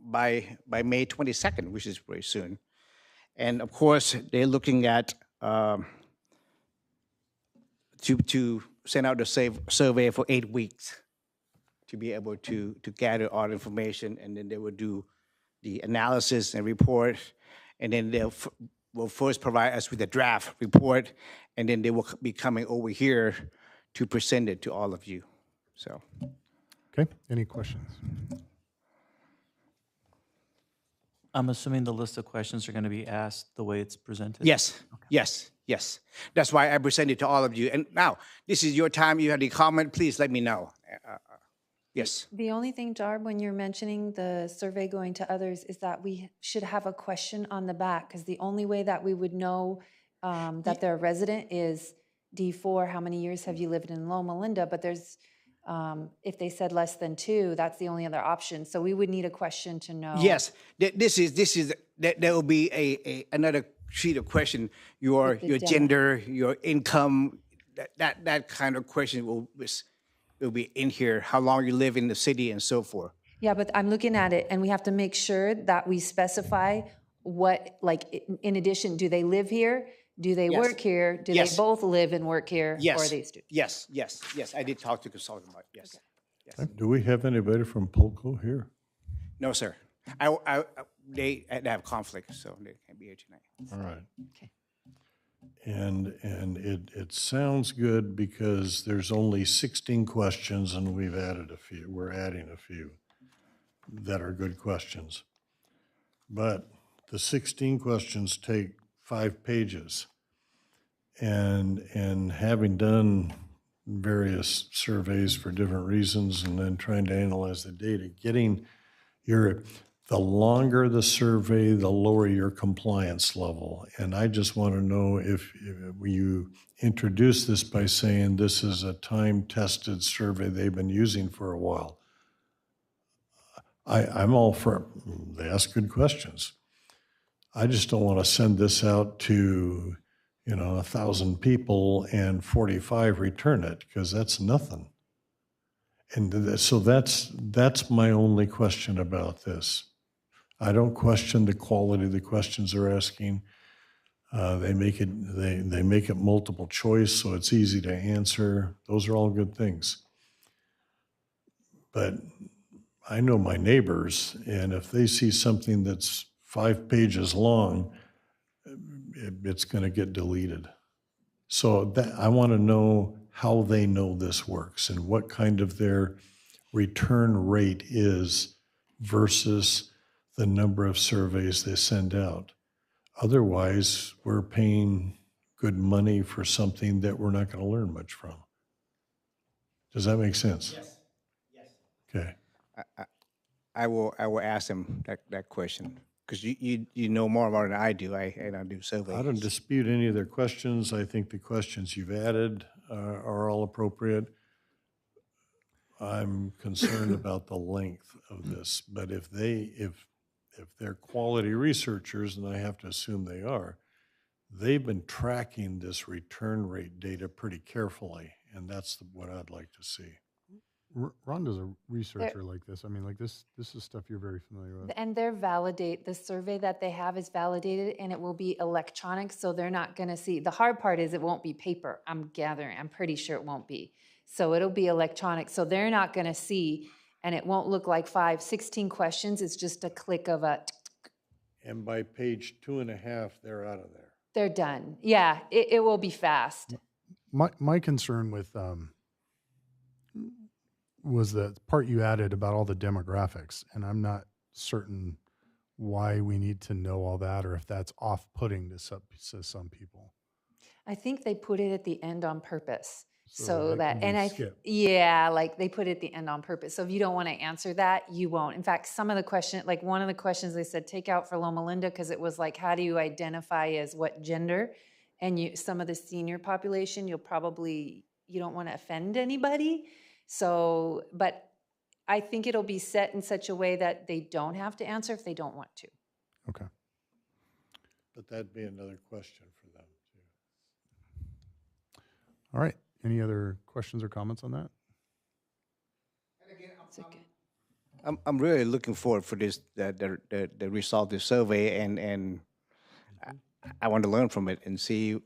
by May 22nd, which is very soon. And of course, they're looking at to send out the survey for 8 weeks to be able to gather all the information, and then they will do the analysis and report, and then they'll will first provide us with a draft report, and then they will be coming over here to present it to all of you. So, okay, any questions? I'm assuming the list of questions are going to be asked the way it's presented? Yes, okay. Yes. That's why I presented to all of you. And now, this is your time. You have any comment, please let me know. Yes. The only thing, Darb, when you're mentioning the survey going to others is that we should have a question on the back, because the only way that we would know that they're a resident is D4, how many years have you lived in Loma Linda? But there's, if they said less than 2, that's the only other option. So we would need a question to know. Yes, there will be another sheet of question, your gender, your income, that kind of question will be in here. How long you live in the city and so forth. Yeah, but I'm looking at it, and we have to make sure that we specify what, like, in addition, do they live here? Do they Yes. work here? Do Yes. they both live and work here? Yes. Or are they students? Yes. I did talk to consultant about it, yes. Yes. Do we have anybody from Polko here? No, sir. They have conflict, so they can't be here tonight. All right. Okay. And it sounds good because there's only 16 questions and we've added a few. We're adding a few that are good questions. But the 16 questions take 5 pages. And having done various surveys for different reasons and then trying to analyze the data, the longer the survey, the lower your compliance level. And I just want to know if you introduce this by saying this is a time-tested survey they've been using for a while. I'm all for, they ask good questions. I just don't want to send this out to, 1,000 people and 45 return it, because that's nothing. And so that's my only question about this. I don't question the quality of the questions they're asking. They make it multiple choice, so it's easy to answer. Those are all good things. But I know my neighbors, and if they see something that's 5 pages long, it's going to get deleted. So I want to know how they know this works and what kind of their return rate is versus the number of surveys they send out. Otherwise, we're paying good money for something that we're not going to learn much from. Does that make sense? Yes. Yes. Okay. I will ask them that question, because you know more about it than I do. I don't do surveys. I don't dispute any of their questions. I think the questions you've added are all appropriate. I'm concerned about the length of this, but if they're quality researchers, and I have to assume they are, they've been tracking this return rate data pretty carefully, and that's what I'd like to see. Rhonda's a researcher like this. I mean, like this is stuff you're very familiar with. And the survey that they have is validated, and it will be electronic, so they're not going to see. The hard part is it won't be paper, I'm pretty sure it won't be. So it'll be electronic, so they're not going to see, and it won't look like 16 questions. It's just a click of a. And by page 2.5, they're out of there. They're done. Yeah, it will be fast. My concern with was the part you added about all the demographics, and I'm not certain why we need to know all that, or if that's off-putting to some people. I think they put it at the end on purpose. So that can be skipped. Yeah, like they put it at the end on purpose. So if you don't want to answer that, you won't. In fact, some of the questions, like one of the questions they said, take out for Loma Linda, because it was like, how do you identify as what gender? And some of the senior population, you don't want to offend anybody. So, but I think it'll be set in such a way that they don't have to answer if they don't want to. Okay. But that'd be another question for them, too. All right. Any other questions or comments on that? And again, I'm really looking forward for this, the result of the survey, and I want to learn from it and see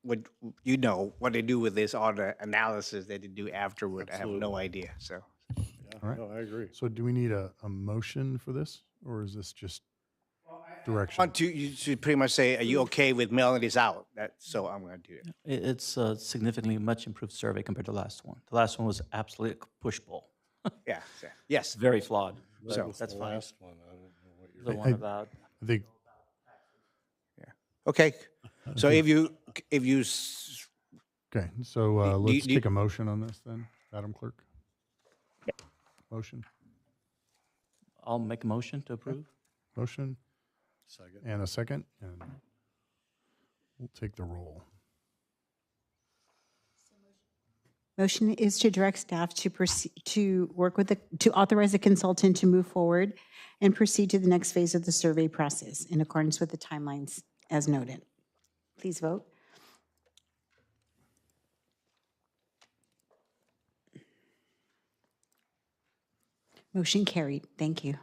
what they do with this, all the analysis that they do afterward. Absolutely. I have no idea. So, Yeah, All right. no, I agree. So do we need a motion for this, or is this just direction? you should pretty much say, are you okay with mailing this out? So I'm going to do it. It's a significantly much improved survey compared to the last one. The last one was absolutely push-pull. Yeah. Yes. Very flawed. But So- that's The fine. last one, I don't know what you're. The one about I think Okay. So if you okay. So let's take a motion on this then, Madam Clerk. Motion. I'll make a motion to approve. Motion Second. and a second, and we'll take the roll. Motion is to direct staff to proceed, to work with to authorize the consultant to move forward and proceed to the next phase of the survey process in accordance with the timelines as noted. Please vote. Motion carried. Thank you.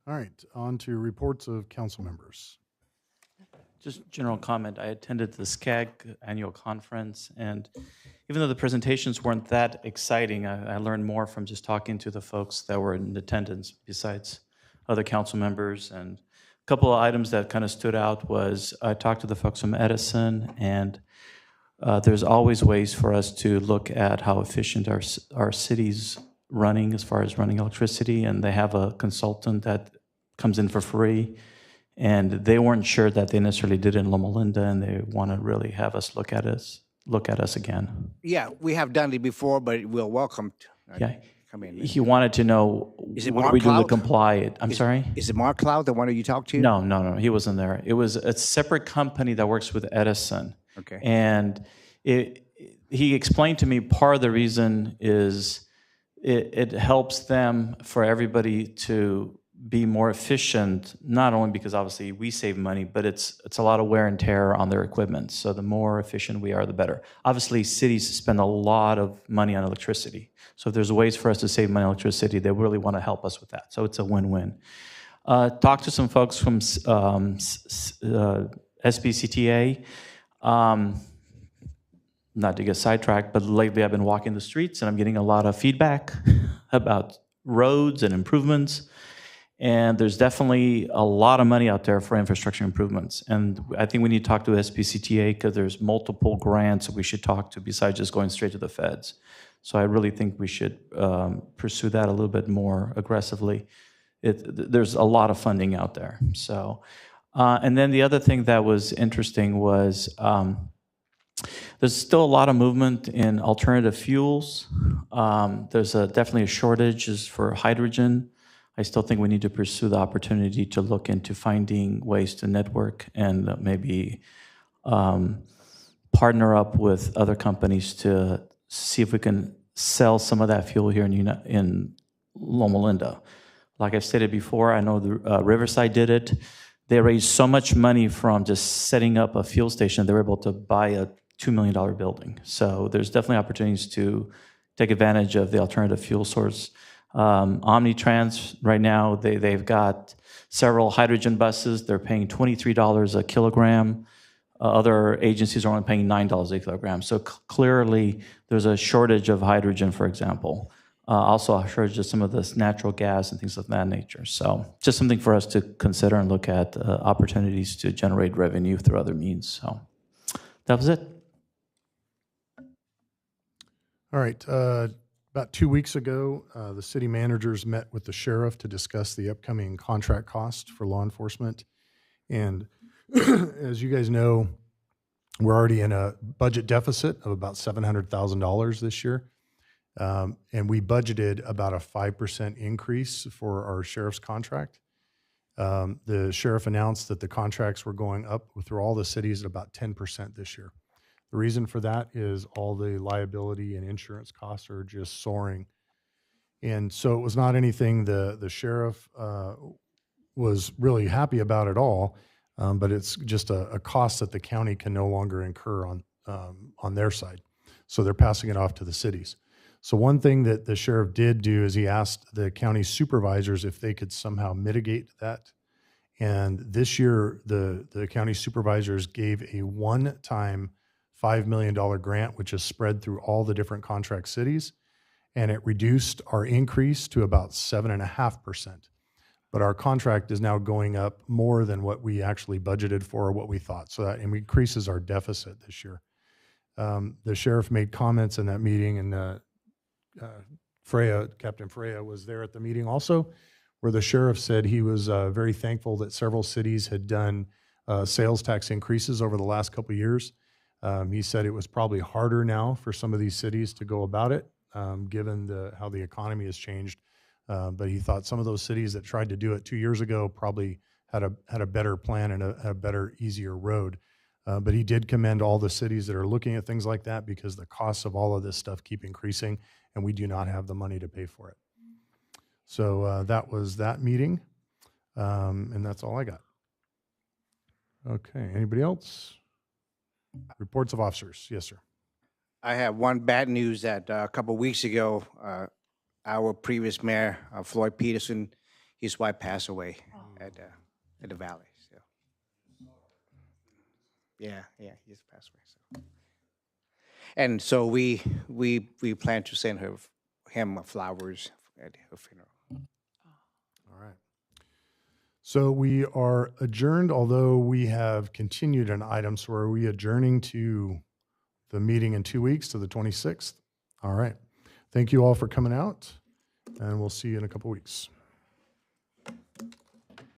All right, on to reports of council members. Just general comment, I attended the SCAG annual conference, and even though the presentations weren't that exciting, I learned more from just talking to the folks that were in attendance besides other council members. And a couple of items that kind of stood out was I talked to the folks from Edison, and there's always ways for us to look at how efficient our city's running as far as running electricity, and they have a consultant that comes in for free. And they weren't sure that they necessarily did in Loma Linda, and they want to really have us look at us again. Yeah, we have done it before, but we're welcome to Yeah. come in. He wanted to know Is it what Mark we do to Cloud? comply. I'm sorry? Is it Mark Cloud, the one that you talked to? No, he wasn't there. It was a separate company that works with Edison. Okay. And he explained to me part of the reason is it helps them for everybody to be more efficient, not only because obviously we save money, but it's a lot of wear and tear on their equipment. So the more efficient we are, the better. Obviously, cities spend a lot of money on electricity. So if there's ways for us to save money on electricity, they really want to help us with that. So it's a win-win. Talked to some folks from SBCTA. Not to get sidetracked, but lately I've been walking the streets and I'm getting a lot of feedback about roads and improvements. And there's definitely a lot of money out there for infrastructure improvements. And I think we need to talk to SBCTA because there's multiple grants that we should talk to besides just going straight to the feds. So I really think we should pursue that a little bit more aggressively. There's a lot of funding out there. So, and then the other thing that was interesting was there's still a lot of movement in alternative fuels. There's definitely a shortage for hydrogen. I still think we need to pursue the opportunity to look into finding ways to network and maybe partner up with other companies to see if we can sell some of that fuel here in Loma Linda. Like I've stated before, I know the Riverside did it. They raised so much money from just setting up a fuel station, they were able to buy a $2 million building. So there's definitely opportunities to take advantage of the alternative fuel source. Omnitrans, right now, they've got several hydrogen buses. They're paying $23 a kilogram. Other agencies are only paying $9 a kilogram. So clearly, there's a shortage of hydrogen, for example. Also a shortage of some of this natural gas and things of that nature. So just something for us to consider and look at opportunities to generate revenue through other means. So that was it. All right. About 2 weeks ago, the city managers met with the sheriff to discuss the upcoming contract cost for law enforcement. And as you guys know, we're already in a budget deficit of about $700,000 this year. And we budgeted about a 5% increase for our sheriff's contract. The sheriff announced that the contracts were going up through all the cities at about 10% this year. The reason for that is all the liability and insurance costs are just soaring. And so it was not anything the sheriff was really happy about at all, but it's just a cost that the county can no longer incur on their side. So they're passing it off to the cities. So one thing that the sheriff did do is he asked the county supervisors if they could somehow mitigate that. And this year, the county supervisors gave a one-time $5 million grant, which is spread through all the different contract cities, and it reduced our increase to about 7.5%. But our contract is now going up more than what we actually budgeted for or what we thought. So that increases our deficit this year. The sheriff made comments in that meeting, and Captain Freya was there at the meeting also, where the sheriff said he was very thankful that several cities had done sales tax increases over the last couple of years. He said it was probably harder now for some of these cities to go about it, given how the economy has changed. But he thought some of those cities that tried to do it 2 years ago probably had a better plan and a better, easier road. But he did commend all the cities that are looking at things like that because the costs of all of this stuff keep increasing, and we do not have the money to pay for it. So that was that meeting, and that's all I got. Okay, anybody else? Reports of officers. Yes, sir. I have one bad news that a couple of weeks ago, our previous mayor, Floyd Peterson, his wife passed away at the valley. So. Yeah, he just passed away. So. And so we plan to send him flowers at her funeral. All right. So we are adjourned, although we have continued an item. So are we adjourning to the meeting in 2 weeks to the 26th? All right. Thank you all for coming out, and we'll see you in a couple weeks.